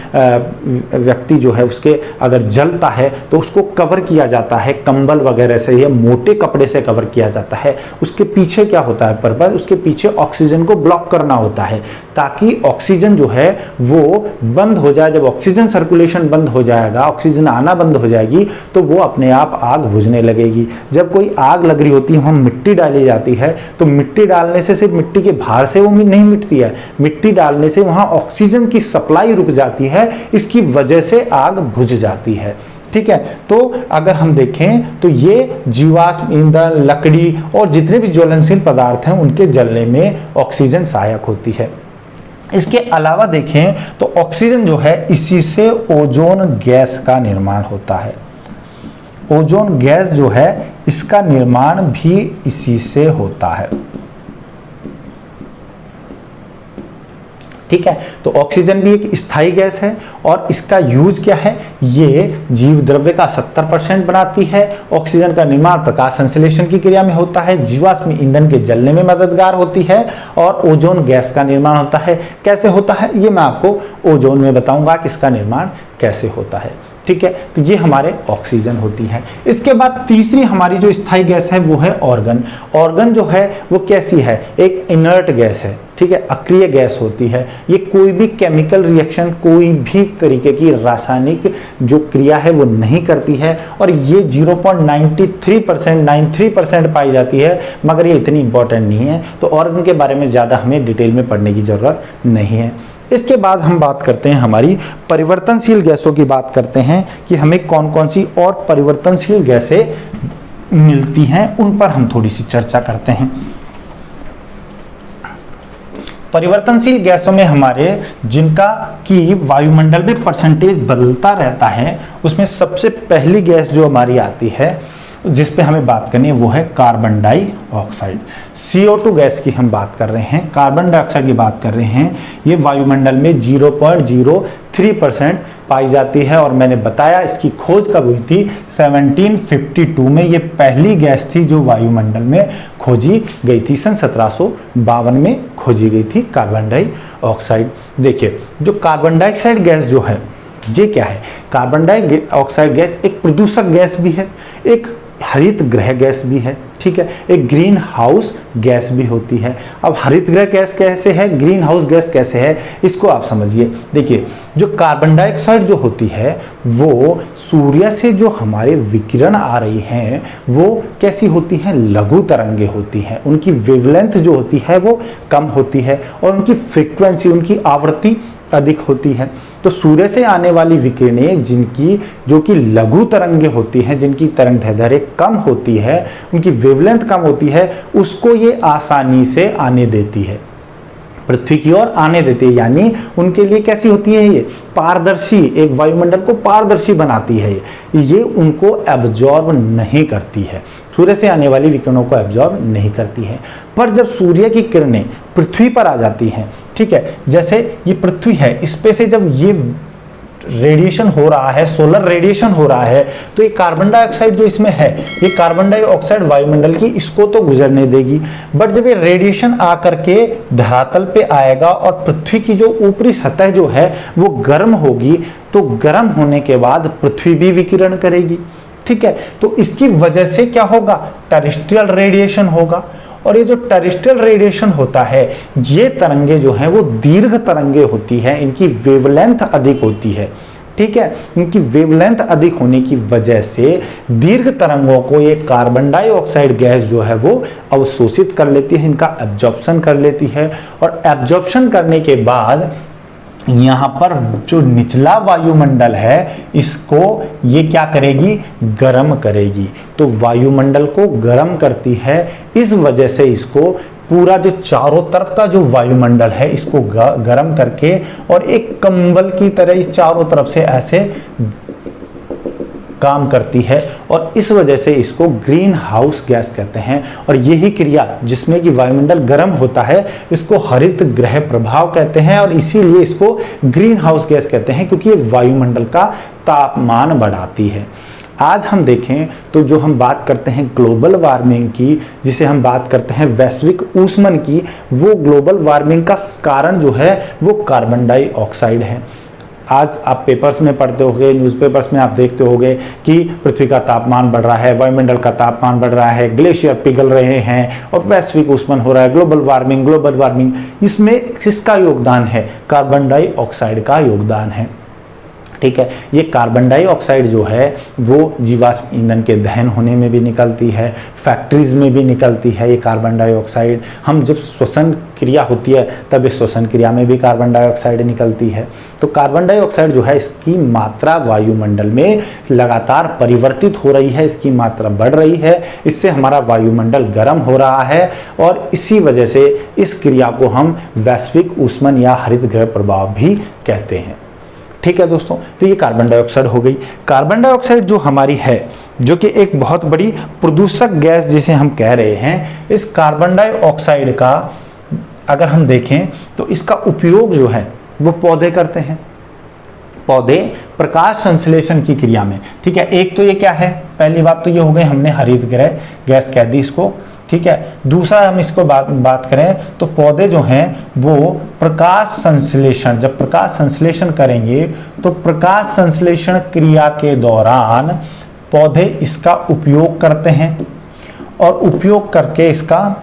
[SPEAKER 1] व्यक्ति जो है उसके अगर जलता है तो उसको कवर किया जाता है कंबल वगैरह से या मोटे कपड़े से कवर किया जाता है। उसके पीछे क्या होता है पर्पस, उसके पीछे ऑक्सीजन को ब्लॉक करना होता है ताकि ऑक्सीजन जो है वो बंद हो जाए। जब ऑक्सीजन सर्कुलेशन बंद हो जाएगा, ऑक्सीजन आना बंद हो जाएगी तो वो अपने आप आग बुझने लगेगी। जब कोई आग लग रही होती है, वहां मिट्टी डाली जाती है, तो मिट्टी डालने से सिर्फ मिट्टी के भार से वो नहीं मिटती है, मिट्टी डालने से वहां ऑक्सीजन की सप्लाई रुक जाती है, इसकी वजह से आग बुझ जाती है। ठीक है, तो अगर हम देखें तो ये जीवाश्म ईंधन, लकड़ी और जितने भी ज्वलनशील पदार्थ हैं उनके जलने में ऑक्सीजन सहायक होती है। इसके अलावा देखें तो ऑक्सीजन जो है इसी से ओजोन गैस का निर्माण होता है। ओजोन गैस जो है इसका निर्माण भी इसी से होता है। ठीक है, तो ऑक्सीजन भी एक स्थायी गैस है और इसका यूज क्या है, ये जीव द्रव्य का 70% बनाती है। ऑक्सीजन का निर्माण प्रकाश संश्लेषण की क्रिया में होता है, जीवाश्म ईंधन के जलने में मददगार होती है और ओजोन गैस का निर्माण होता है। कैसे होता है ये मैं आपको ओजोन में बताऊंगा कि इसका निर्माण कैसे होता है। ठीक है, तो ये हमारे ऑक्सीजन होती है। इसके बाद तीसरी हमारी जो स्थायी गैस है वो है ऑर्गन। ऑर्गन जो है वो कैसी है, एक इनर्ट गैस है। ठीक है, अक्रिय गैस होती है। ये कोई भी केमिकल रिएक्शन, कोई भी तरीके की रासायनिक जो क्रिया है वो नहीं करती है और ये 0.93% पाई जाती है, मगर ये इतनी इंपॉर्टेंट नहीं है। तो ऑर्गन के बारे में ज़्यादा हमें डिटेल में पढ़ने की ज़रूरत नहीं है। इसके बाद हम बात करते हैं हमारी परिवर्तनशील गैसों की बात करते हैं कि हमें कौन कौन सी और परिवर्तनशील गैसें मिलती हैं, उन पर हम थोड़ी सी चर्चा करते हैं। परिवर्तनशील गैसों में हमारे जिनका कि वायुमंडल में परसेंटेज बदलता रहता है, उसमें सबसे पहली गैस जो हमारी आती है जिस पे हमें बात करनी है वो है कार्बन डाइऑक्साइड। CO2 गैस की हम बात कर रहे हैं, कार्बन डाइऑक्साइड की बात कर रहे हैं। ये वायुमंडल में 0.03% पाई जाती है और मैंने बताया इसकी खोज कब हुई थी, 1752 में ये पहली गैस थी जो वायुमंडल में खोजी गई थी। सन 1752 में खोजी गई थी कार्बन डाइऑक्साइड। देखिए, जो कार्बन डाइऑक्साइड गैस जो है ये क्या है, कार्बन डाइऑक्साइड गैस एक प्रदूषक गैस भी है, एक हरित गृह गैस भी है। ठीक है, एक ग्रीन हाउस गैस भी होती है। अब हरित गृह गैस कैसे है, ग्रीन हाउस गैस कैसे है, इसको आप समझिए। देखिए, जो कार्बन डाइऑक्साइड जो होती है वो सूर्य से जो हमारे विकिरण आ रही हैं वो कैसी होती हैं, लघु तरंगे होती हैं। उनकी वेवलेंथ जो होती है वो कम होती है और उनकी फ्रीक्वेंसी, उनकी आवृत्ति अधिक होती है। तो सूर्य से आने वाली विकिरणें जिनकी जो कि लघु तरंगे होती हैं, जिनकी तरंग दैर्ध्य कम होती है, उनकी वेवलेंथ कम होती है, उसको ये आसानी से आने देती है, पृथ्वी की ओर आने देती है। यानी उनके लिए कैसी होती है, ये पारदर्शी, एक वायुमंडल को पारदर्शी बनाती है। ये उनको एब्जॉर्ब नहीं करती है, सूर्य से आने वाली विकिरणों को एब्जॉर्ब नहीं करती है। पर जब सूर्य की किरणें पृथ्वी पर आ जाती हैं, ठीक है, जैसे ये पृथ्वी है, इस पे से जब ये रेडिएशन हो रहा है, सोलर रेडिएशन हो रहा है, तो ये कार्बन डाइऑक्साइड जो इसमें है, ये कार्बन डाइऑक्साइड वायुमंडल की इसको तो गुजरने देगी, बट जब ये रेडिएशन आकर के धरातल पे आएगा और पृथ्वी की जो ऊपरी सतह जो है वो गर्म होगी, तो गर्म होने के बाद पृथ्वी भी विकिरण करेगी। ठीक है, तो इसकी वजह से क्या होगा, टेरेस्ट्रियल रेडिएशन होगा। और ये जो टेरेस्ट्रियल रेडिएशन होता है, ये तरंगे जो हैं वो दीर्घ तरंगे होती हैं, इनकी वेवलेंथ अधिक होती है। ठीक है, इनकी वेवलेंथ अधिक होने की वजह से दीर्घ तरंगों को ये कार्बन डाइऑक्साइड गैस जो है वो अवशोषित कर लेती है, इनका एब्जॉर्प्शन कर लेती है। और एब्जॉर्प्शन करने के बाद यहाँ पर जो निचला वायुमंडल है इसको ये क्या करेगी, गर्म करेगी। तो वायुमंडल को गर्म करती है, इस वजह से इसको पूरा जो चारों तरफ का जो वायुमंडल है इसको गर्म करके और एक कंबल की तरह चारों तरफ से ऐसे काम करती है और इस वजह से इसको ग्रीन हाउस गैस कहते हैं। और यही क्रिया जिसमें कि वायुमंडल गर्म होता है इसको हरित गृह प्रभाव कहते हैं और इसीलिए इसको ग्रीन हाउस गैस कहते हैं, क्योंकि ये वायुमंडल का तापमान बढ़ाती है। आज हम देखें तो जो हम बात करते हैं ग्लोबल वार्मिंग की, जिसे हम बात करते हैं वैश्विक ऊष्मन की, वो ग्लोबल वार्मिंग का कारण जो है वो कार्बन डाइऑक्साइड है। आज आप पेपर्स में पढ़ते होंगे, न्यूज़पेपर्स में आप देखते होंगे कि पृथ्वी का तापमान बढ़ रहा है, वायुमंडल का तापमान बढ़ रहा है, ग्लेशियर पिघल रहे हैं और वैश्विक ऊष्मन हो रहा है, ग्लोबल वार्मिंग। इसमें किसका योगदान है? कार्बन डाइऑक्साइड का योगदान है। ठीक है, ये कार्बन डाइऑक्साइड जो है वो जीवाश्म ईंधन के दहन होने में भी निकलती है, फैक्ट्रीज में भी निकलती है ये कार्बन डाइऑक्साइड। हम जब श्वसन क्रिया होती है तब इस श्वसन क्रिया में भी कार्बन डाइऑक्साइड निकलती है। तो कार्बन डाइऑक्साइड जो है इसकी मात्रा वायुमंडल में लगातार परिवर्तित हो रही है, इसकी मात्रा बढ़ रही है, इससे हमारा वायुमंडल गर्म हो रहा है और इसी वजह से इस क्रिया को हम वैश्विक ऊष्मन या हरित गृह प्रभाव भी कहते हैं। ठीक है दोस्तों, तो ये कार्बन डाइऑक्साइड हो गई। कार्बन डाइऑक्साइड जो हमारी है, जो कि एक बहुत बड़ी प्रदूषक गैस जिसे हम कह रहे हैं, इस कार्बन डाइऑक्साइड का अगर हम देखें तो इसका उपयोग जो है वो पौधे करते हैं। पौधे प्रकाश संश्लेषण की क्रिया में। ठीक है, एक तो ये क्या है, पहली बात तो ये हो गई, हमने हरित गृह गैस कह दी इसको। ठीक है, दूसरा हम इसको बात करें तो पौधे जो हैं वो प्रकाश संश्लेषण, जब प्रकाश संश्लेषण करेंगे तो प्रकाश संश्लेषण क्रिया के दौरान पौधे इसका उपयोग करते हैं और उपयोग करके इसका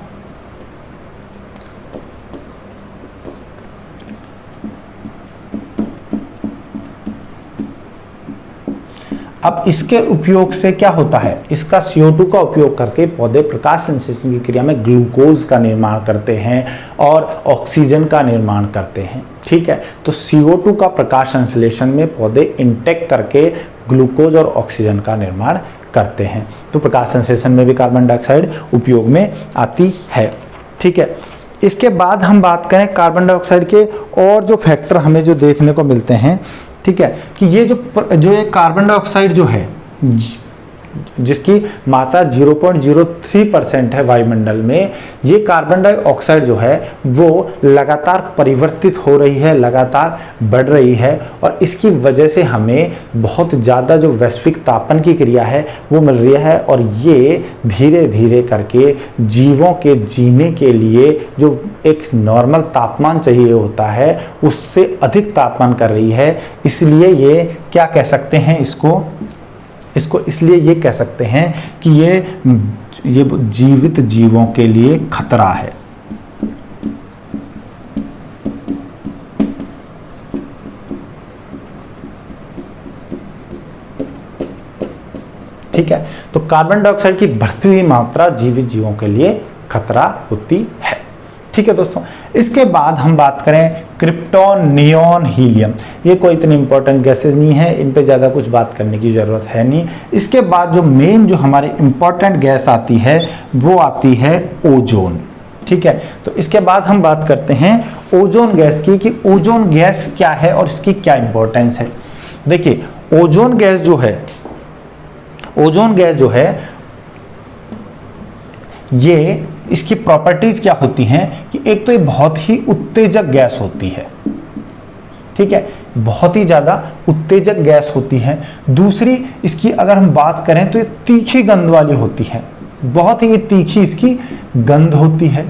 [SPEAKER 1] अब इसके उपयोग से क्या होता है, इसका CO2 का उपयोग करके पौधे प्रकाश संश्लेषण की क्रिया में ग्लूकोज का निर्माण करते हैं और ऑक्सीजन का निर्माण करते हैं। ठीक है, तो CO2 का प्रकाश संश्लेषण में पौधे इंटेक करके ग्लूकोज और ऑक्सीजन का निर्माण करते हैं। तो प्रकाश संश्लेषण में भी कार्बन डाइऑक्साइड उपयोग में आती है। ठीक है, इसके बाद हम बात करें कार्बन डाइऑक्साइड के और जो फैक्टर हमें जो देखने को मिलते हैं। ठीक है, कि ये जो ये कार्बन डाइऑक्साइड जो है जिसकी मात्रा 0.03% है वायुमंडल में, ये कार्बन डाइऑक्साइड जो है वो लगातार परिवर्तित हो रही है, लगातार बढ़ रही है और इसकी वजह से हमें बहुत ज़्यादा जो वैश्विक तापन की क्रिया है वो मिल रही है और ये धीरे धीरे करके जीवों के जीने के लिए जो एक नॉर्मल तापमान चाहिए होता है उससे अधिक तापमान कर रही है। इसलिए ये क्या कह सकते हैं, इसको इसलिए ये कह सकते हैं कि ये जीवित जीवों के लिए खतरा है। ठीक है, तो कार्बन डाइऑक्साइड की बढ़ती हुई मात्रा जीवित जीवों के लिए खतरा होती है। ठीक है दोस्तों, इसके बाद हम बात करें क्रिप्टॉन, नियॉन, हीलियम। ये कोई इतनी इंपॉर्टेंट गैसेज नहीं है, इन पे ज़्यादा कुछ बात करने की ज़रूरत है नहीं। इसके बाद जो मेन जो हमारी इंपॉर्टेंट गैस आती है वो आती है ओजोन। ठीक है, तो इसके बाद हम बात करते हैं ओजोन गैस की कि ओजोन गैस क्या है और इसकी क्या इंपॉर्टेंस है। देखिए, ओजोन गैस जो है ये इसकी प्रॉपर्टीज क्या होती हैं कि एक तो ये बहुत ही उत्तेजक गैस होती है। ठीक है, बहुत ही ज़्यादा उत्तेजक गैस होती है। दूसरी इसकी अगर हम बात करें तो ये तीखी गंध वाली होती है, बहुत ही तीखी इसकी गंध होती है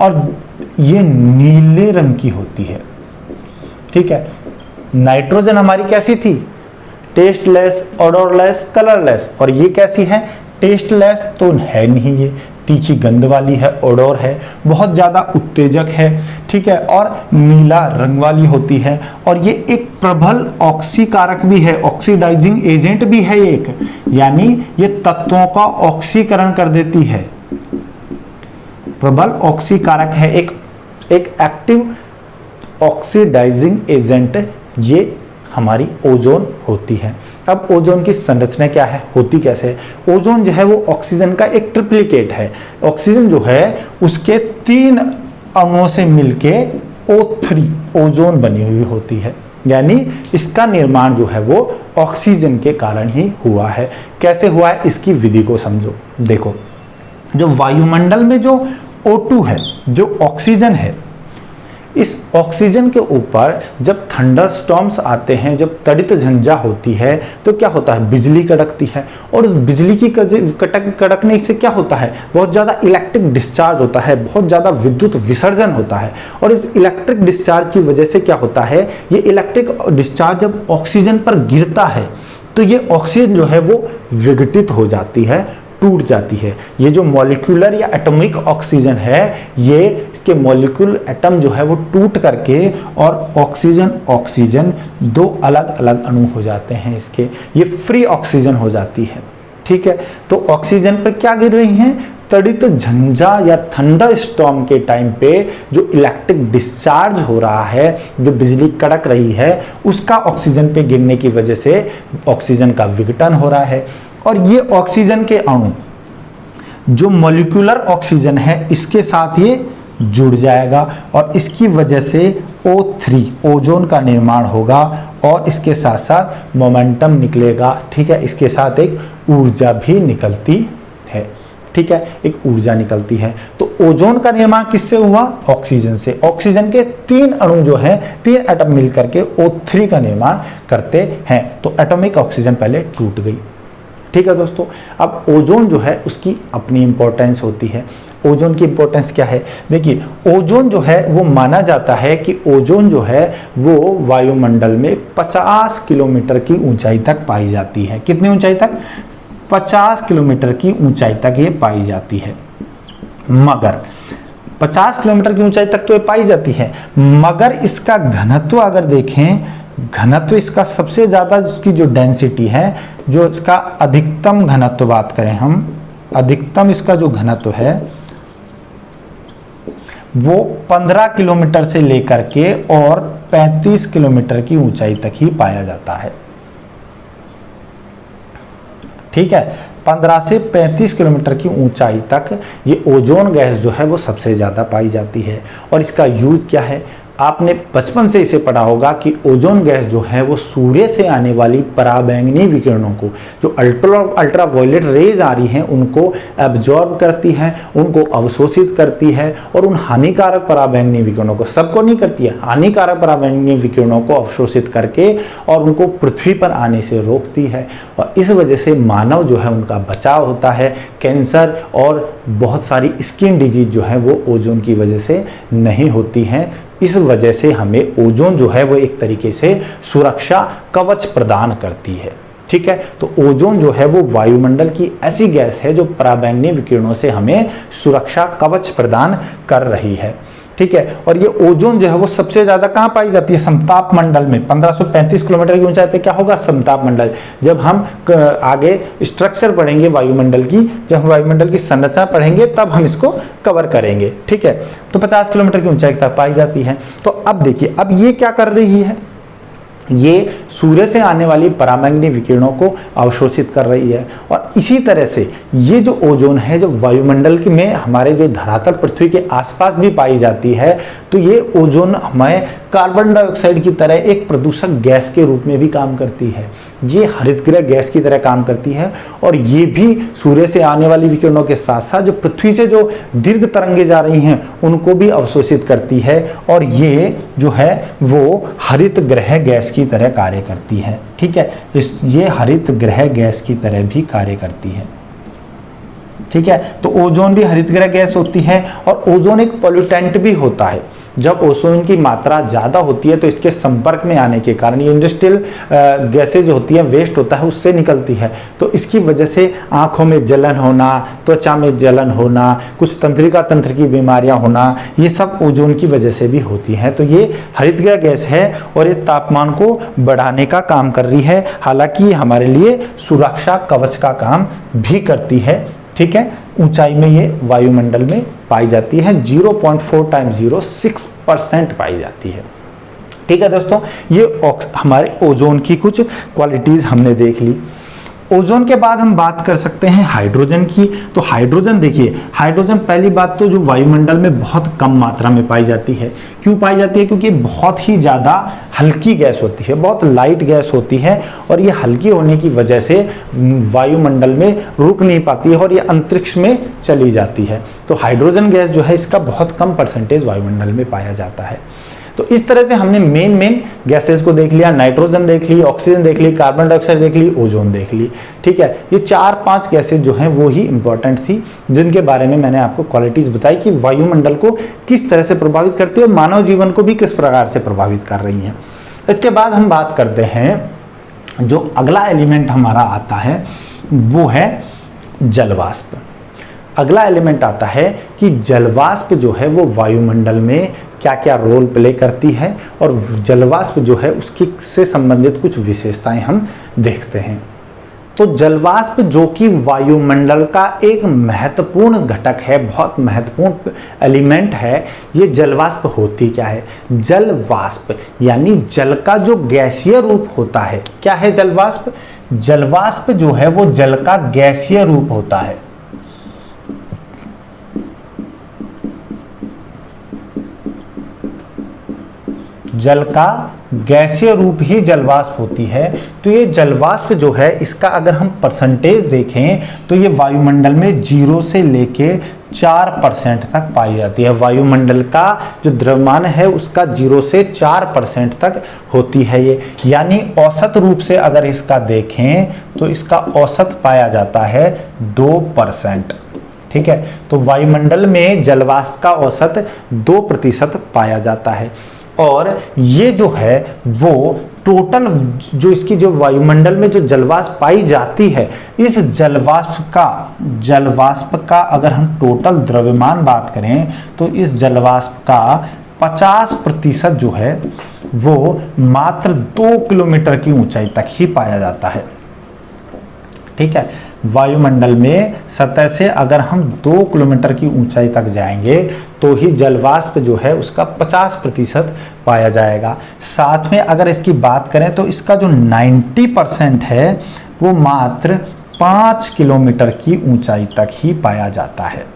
[SPEAKER 1] और ये नीले रंग की होती है। ठीक है, नाइट्रोजन हमारी कैसी थी, टेस्टलेस, ओडोरलेस, कलरलेस, और ये कैसी है, टेस्टलेस तो है नहीं, ये तीखी गंध वाली है, ओडोर है, बहुत ज़्यादा उत्तेजक है। ठीक है, और नीला रंग वाली होती है और ये एक प्रबल ऑक्सीकारक भी है, ऑक्सीडाइजिंग एजेंट भी है एक, यानी ये तत्वों का ऑक्सीकरण कर देती है, प्रबल ऑक्सीकारक है, एक एक्टिव ऑक्सीडाइजिंग एजेंट ये हमारी ओजोन होती है। अब ओजोन की संरचना क्या है, होती कैसे है? ओजोन जो है वो ऑक्सीजन का एक ट्रिप्लिकेट है। ऑक्सीजन जो है उसके 3 अणुओं से मिलके O3 ओजोन बनी हुई होती है, यानी इसका निर्माण जो है वो ऑक्सीजन के कारण ही हुआ है। कैसे हुआ है इसकी विधि को समझो। देखो, जो वायुमंडल में जो O2 है, जो ऑक्सीजन है, इस ऑक्सीजन के ऊपर जब थंडरस्टॉर्म्स आते हैं, जब तड़ित झंझा होती है, तो क्या होता है, बिजली कड़कती है। और उस बिजली की कड़कने से क्या होता है, बहुत ज़्यादा इलेक्ट्रिक डिस्चार्ज होता है, बहुत ज़्यादा विद्युत विसर्जन होता है। और इस इलेक्ट्रिक डिस्चार्ज की वजह से क्या होता है, ये इलेक्ट्रिक डिस्चार्ज जब ऑक्सीजन पर गिरता है तो ये ऑक्सीजन जो है वो विघटित हो जाती है, टूट जाती है। ये जो मॉलिक्यूलर या एटॉमिक ऑक्सीजन है, ये इसके मॉलिक्यूल एटम जो है वो टूट करके और ऑक्सीजन दो अलग अलग अणु हो जाते हैं इसके, ये फ्री ऑक्सीजन हो जाती है। ठीक है, तो ऑक्सीजन पर क्या गिर रही हैं, तड़ित झंझा या थंडर स्टॉर्म के टाइम पे जो इलेक्ट्रिक डिस्चार्ज हो रहा है, जो बिजली कड़क रही है, उसका ऑक्सीजन पे गिरने की वजह से ऑक्सीजन का विघटन हो रहा है। और ये ऑक्सीजन के अणु जो मॉलिक्यूलर ऑक्सीजन है इसके साथ ये जुड़ जाएगा और इसकी वजह से O3 ओजोन का निर्माण होगा और इसके साथ साथ मोमेंटम निकलेगा। ठीक है, इसके साथ एक ऊर्जा भी निकलती है। ठीक है, एक ऊर्जा निकलती है। तो ओजोन का निर्माण किससे हुआ, ऑक्सीजन से। ऑक्सीजन के 3 अणु जो हैं, 3 एटम मिलकर के O3 का निर्माण करते हैं। तो एटॉमिक ऑक्सीजन पहले टूट गई। ठीक है दोस्तों, अब ओजोन जो है उसकी अपनी इंपॉर्टेंस होती है। ओजोन की इंपॉर्टेंस क्या है, देखिए ओजोन जो है वो माना जाता है कि ओजोन जो है वो वायुमंडल में 50 किलोमीटर की ऊंचाई तक पाई जाती है। कितनी ऊंचाई तक, 50 किलोमीटर की ऊंचाई तक ये पाई जाती है। मगर 50 किलोमीटर की ऊंचाई तक तो ये पाई जाती है, मगर इसका घनत्व अगर देखें, घनत्व इसका सबसे ज्यादा, इसकी जो डेंसिटी है, जो इसका अधिकतम घनत्व बात करें हम, अधिकतम इसका जो घनत्व है वो 15 किलोमीटर से लेकर के और 35 किलोमीटर की ऊंचाई तक ही पाया जाता है। ठीक है, 15 से 35 किलोमीटर की ऊंचाई तक ये ओजोन गैस जो है वो सबसे ज़्यादा पाई जाती है। और इसका यूज क्या है, आपने बचपन से इसे पढ़ा होगा कि ओजोन गैस जो है वो सूर्य से आने वाली पराबैंगनी विकिरणों को, जो अल्ट्रावायलेट रेज आ रही हैं, उनको एब्जॉर्ब करती है, उनको अवशोषित करती है और उन हानिकारक पराबैंगनी विकिरणों को, सबको नहीं करती है, हानिकारक पराबैंगनी विकिरणों को अवशोषित करके और उनको पृथ्वी पर आने से रोकती है। और इस वजह से मानव जो है उनका बचाव होता है। कैंसर और बहुत सारी स्किन डिजीज जो है वो ओजोन की वजह से नहीं होती हैं। इस वजह से हमें ओजोन जो है वो एक तरीके से सुरक्षा कवच प्रदान करती है। ठीक है, तो ओजोन जो है वो वायुमंडल की ऐसी गैस है जो पराबैंगनी विकिरणों से हमें सुरक्षा कवच प्रदान कर रही है। ठीक है, और ये ओजोन जो है वो सबसे ज्यादा कहाँ पाई जाती है, समताप मंडल में। 1535 किलोमीटर की ऊंचाई पे क्या होगा, समताप मंडल। जब हम आगे स्ट्रक्चर पढ़ेंगे वायुमंडल की, जब हम वायुमंडल की संरचना पढ़ेंगे तब हम इसको कवर करेंगे। ठीक है, तो 50 किलोमीटर की ऊंचाई तक पाई जाती है। तो अब देखिए, अब ये क्या कर रही है, ये सूर्य से आने वाली पराबैंगनी विकिरणों को अवशोषित कर रही है। और इसी तरह से ये जो ओजोन है, जब वायुमंडल में हमारे जो धरातल पृथ्वी के आसपास भी पाई जाती है, तो ये ओजोन हमें कार्बन डाइऑक्साइड की तरह एक प्रदूषक गैस के रूप में भी काम करती है। ये हरितगृह गैस की तरह काम करती है और ये भी सूर्य से आने वाली विकिरणों के साथ साथ जो पृथ्वी से जो दीर्घ तरंगे जा रही हैं उनको भी अवशोषित करती है। और ये जो है वो हरित गृह गैस की तरह कार्य करती है। ठीक है, ये हरित गृह गैस की तरह भी कार्य करती है। ठीक है, तो ओजोन भी हरितगृह गैस होती है और ओजोन एक पॉल्यूटेंट भी होता है। जब ओजोन की मात्रा ज़्यादा होती है तो इसके संपर्क में आने के कारण ये इंडस्ट्रियल गैसेज होती है, वेस्ट होता है, उससे निकलती है। तो इसकी वजह से आंखों में जलन होना, त्वचा में जलन होना, कुछ तंत्रिका तंत्र की बीमारियां होना, ये सब ओजोन की वजह से भी होती हैं। तो ये हरितगृह गैस है और ये तापमान को बढ़ाने का काम कर रही है। हालांकि हमारे लिए सुरक्षा कवच का काम भी करती है। ठीक है, ऊंचाई में ये वायुमंडल में पाई जाती है, 0.4 × 06% पाई जाती है। ठीक है दोस्तों, ये हमारे ओजोन की कुछ क्वालिटीज हमने देख ली। ओजोन के बाद हम बात कर सकते हैं हाइड्रोजन की। तो हाइड्रोजन देखिए, हाइड्रोजन पहली बात तो जो वायुमंडल में बहुत कम मात्रा में पाई जाती है। क्यों पाई जाती है? क्योंकि बहुत ही ज़्यादा हल्की गैस होती है, बहुत लाइट गैस होती है, और ये हल्की होने की वजह से वायुमंडल में रुक नहीं पाती है और ये अंतरिक्ष में चली जाती है। तो हाइड्रोजन गैस जो है इसका बहुत कम परसेंटेज वायुमंडल में पाया जाता है। तो इस तरह से हमने मेन गैसेस को देख लिया, नाइट्रोजन देख ली, ऑक्सीजन देख ली, कार्बन डाइऑक्साइड देख ली, ओजोन देख ली। ठीक है, ये 4-5 गैसेस जो हैं वो ही इंपॉर्टेंट थी, जिनके बारे में मैंने आपको क्वालिटीज बताई कि वायुमंडल को किस तरह से प्रभावित करती है और मानव जीवन को भी किस प्रकार से प्रभावित कर रही हैं। इसके बाद हम बात करते हैं जो अगला एलिमेंट हमारा आता है वो है जलवाष्प। अगला एलिमेंट आता है कि जलवाष्प जो है वो वायुमंडल में क्या क्या रोल प्ले करती है, और जलवाष्प जो है उसकी से संबंधित कुछ विशेषताएं हम देखते हैं। तो जलवाष्प जो कि वायुमंडल का एक महत्वपूर्ण घटक है, बहुत महत्वपूर्ण एलिमेंट है, ये जलवाष्प होती क्या है? जलवाष्प यानी जल का जो गैसीय रूप होता है। क्या है जलवाष्प? जलवाष्प जो है वो जल का गैसीय रूप होता है। जल का गैसीय रूप ही जलवाष्प होती है। तो ये जलवाष्प जो है इसका अगर हम परसेंटेज देखें तो ये वायुमंडल में 0 से लेके 4% तक पाई जाती है। वायुमंडल का जो द्रव्यमान है उसका 0 से 4% तक होती है ये, यानी औसत रूप से अगर इसका देखें तो इसका औसत पाया जाता है 2%। ठीक है, तो वायुमंडल में जलवाष्प का औसत 2% पाया जाता है। और ये जो है वो टोटल जो इसकी जो वायुमंडल में जो जलवाष्प पाई जाती है, इस जलवाष्प का अगर हम टोटल द्रव्यमान बात करें तो इस जलवाष्प का 50% जो है वो मात्र 2 किलोमीटर की ऊंचाई तक ही पाया जाता है। ठीक है, वायुमंडल में सतह से अगर हम 2 किलोमीटर की ऊंचाई तक जाएंगे तो ही जलवाष्प जो है उसका 50% पाया जाएगा। साथ में अगर इसकी बात करें तो इसका जो 90% है वो मात्र 5 किलोमीटर की ऊंचाई तक ही पाया जाता है।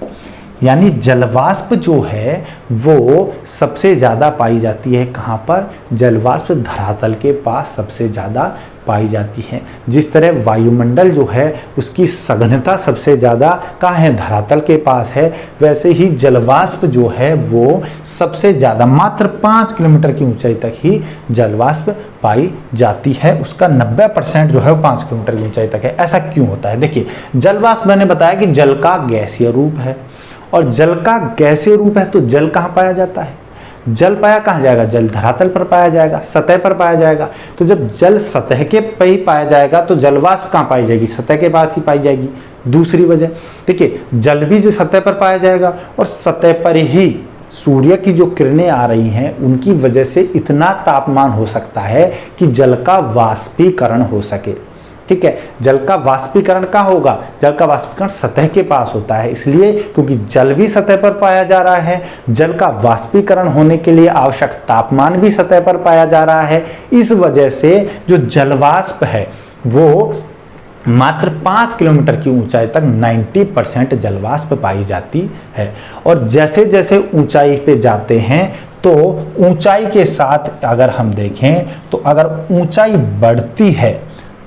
[SPEAKER 1] यानी जलवाष्प जो है वो सबसे ज़्यादा पाई जाती है कहाँ पर? जलवाष्प धरातल के पास सबसे ज़्यादा पाई जाती है। जिस तरह वायुमंडल जो है उसकी सघनता सबसे ज़्यादा कहाँ है? धरातल के पास है, वैसे ही जलवाष्प जो है वो सबसे ज़्यादा मात्र 5 किलोमीटर की ऊंचाई तक ही जलवाष्प पाई जाती है। उसका 90% जो है वो 5 किलोमीटर की ऊंचाई तक है। ऐसा क्यों होता है? देखिए, जलवाष्प मैंने बताया कि जल का गैसीय रूप है, और जल का गैसीय रूप है तो जल कहाँ पाया जाता है? जल पाया कहाँ जाएगा? जल धरातल पर पाया जाएगा, सतह पर पाया जाएगा। तो जब जल सतह के पे ही पाया जाएगा तो जलवाष्प कहाँ पाई जाएगी? सतह के पास ही पाई जाएगी। दूसरी वजह देखिए, जल भी जो सतह पर पाया जाएगा और सतह पर ही सूर्य की जो किरणें आ रही हैं उनकी वजह से इतना तापमान हो सकता है कि जल का वाष्पीकरण हो सके। ठीक है, जल का वाष्पीकरण कहाँ होगा? जल का वाष्पीकरण सतह के पास होता है, इसलिए क्योंकि जल भी सतह पर पाया जा रहा है, जल का वाष्पीकरण होने के लिए आवश्यक तापमान भी सतह पर पाया जा रहा है। इस वजह से जो जलवाष्प है वो मात्र 5 किलोमीटर की ऊंचाई तक 90% जलवाष्प पाई जाती है। और जैसे जैसे ऊंचाई पे जाते हैं तो ऊंचाई के साथ अगर हम देखें तो अगर ऊंचाई बढ़ती है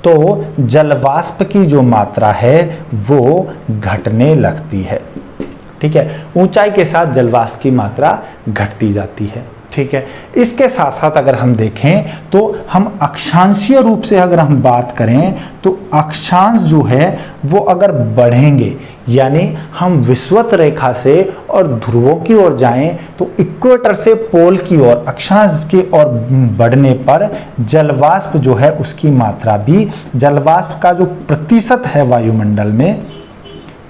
[SPEAKER 1] तो जलवाष्प की जो मात्रा है वो घटने लगती है। ठीक है, ऊंचाई के साथ जलवाष्प की मात्रा घटती जाती है। ठीक है, इसके साथ साथ अगर हम देखें तो हम अक्षांशीय रूप से अगर हम बात करें तो अक्षांश जो है वो अगर बढ़ेंगे, यानी हम विषुवत रेखा से और ध्रुवों की ओर जाएं तो इक्वेटर से पोल की ओर अक्षांश की ओर बढ़ने पर जलवाष्प जो है उसकी मात्रा भी, जलवाष्प का जो प्रतिशत है वायुमंडल में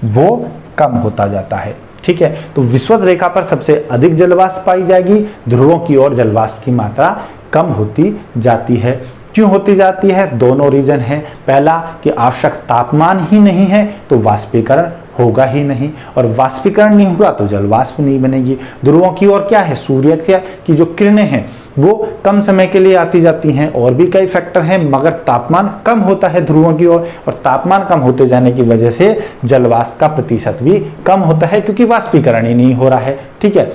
[SPEAKER 1] वो कम होता जाता है। ठीक है, तो विषुवत रेखा पर सबसे अधिक जलवाष्प पाई जाएगी, ध्रुवों की ओर जलवाष्प की मात्रा कम होती जाती है। क्यों होती जाती है? दोनों रीजन है। पहला कि आवश्यक तापमान ही नहीं है तो वाष्पीकरण होगा ही नहीं, और वाष्पीकरण नहीं होगा तो जल वाष्प नहीं बनेगी। ध्रुवों की ओर क्या है, सूर्य की जो किरणें हैं वो कम समय के लिए आती जाती हैं, और भी कई फैक्टर हैं, मगर तापमान कम होता है ध्रुवों की ओर, और तापमान कम होते जाने की वजह से जल वाष्प का प्रतिशत भी कम होता है, क्योंकि वाष्पीकरण ही नहीं हो रहा है। ठीक है,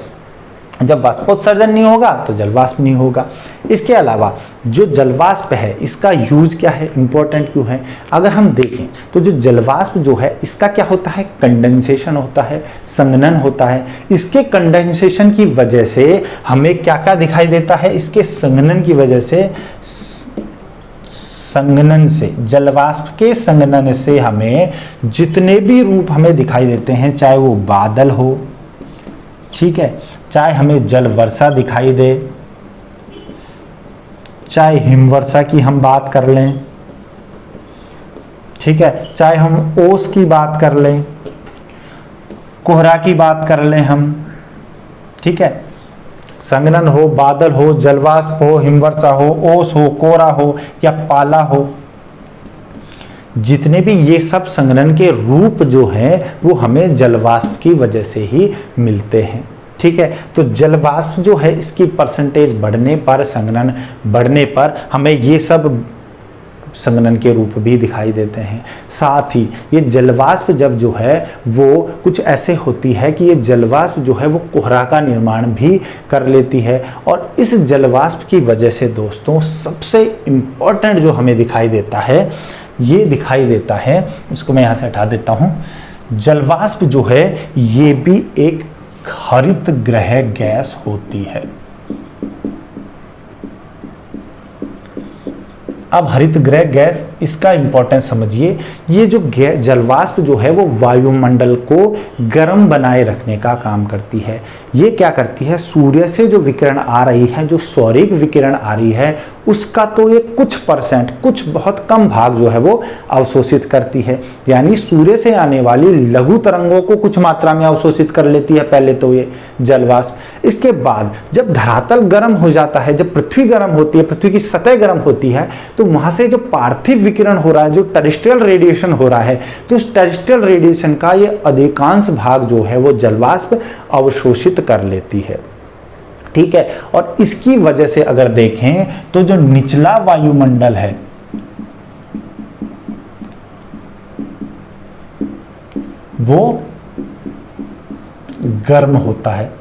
[SPEAKER 1] जब वाष्पोत्सर्जन नहीं होगा तो जलवाष्प नहीं होगा। इसके अलावा जो जलवाष्प है इसका यूज क्या है, इंपॉर्टेंट क्यों है, अगर हम देखें तो जो जलवाष्प जो है इसका क्या होता है, कंडेंसेशन होता है, संघनन होता है। इसके कंडेंसेशन की वजह से हमें क्या क्या दिखाई देता है, इसके संघनन की वजह से, संघनन से, जलवाष्प के संघनन से हमें जितने भी रूप हमें दिखाई देते हैं, चाहे वो बादल हो, ठीक है, चाहे हमें जल वर्षा दिखाई दे, चाहे हिमवर्षा की हम बात कर लें, ठीक है, चाहे हम ओस की बात कर लें, कोहरा की बात कर लें हम, ठीक है, संघनन हो, बादल हो, जलवाष्प हो, हिमवर्षा हो, ओस हो, कोहरा हो या पाला हो, जितने भी ये सब संघनन के रूप जो हैं वो हमें जलवाष्प की वजह से ही मिलते हैं। ठीक है, तो जलवाष्प जो है इसकी परसेंटेज बढ़ने पर, संघनन बढ़ने पर हमें ये सब संघनन के रूप भी दिखाई देते हैं। साथ ही ये जलवाष्प जब जो है वो कुछ ऐसे होती है कि ये जलवाष्प जो है वो कोहरा का निर्माण भी कर लेती है, और इस जलवाष्प की वजह से दोस्तों सबसे इम्पोर्टेंट जो हमें दिखाई देता है, ये दिखाई देता है, इसको मैं यहाँ से हटा देता हूँ, जलवाष्प जो है ये भी एक हरित गृह गैस होती है। अब हरित गृह गैस, इसका इंपॉर्टेंस समझिए। ये जो जलवाष्प जो है वो वायुमंडल को गर्म बनाए रखने का काम करती है। ये क्या करती है, सूर्य से जो विकिरण आ रही है, जो सौरिक विकिरण आ रही है, उसका तो ये कुछ परसेंट, कुछ बहुत कम भाग जो है वो अवशोषित करती है। यानी सूर्य से आने वाली लघु तरंगों को कुछ मात्रा में अवशोषित कर लेती है पहले तो ये जलवाष्प। इसके बाद जब धरातल गर्म हो जाता है, जब पृथ्वी गर्म होती है, पृथ्वी की सतह गर्म होती है, तो वहां से जो पार्थिव विकिरण हो रहा है, जो टेरेस्ट्रियल रेडिएशन हो रहा है, तो इस टेरेस्ट्रियल रेडिएशन का ये अधिकांश भाग जो है वो जलवाष्प अवशोषित कर लेती है। ठीक है, और इसकी वजह से अगर देखें तो जो निचला वायुमंडल है वो गर्म होता है।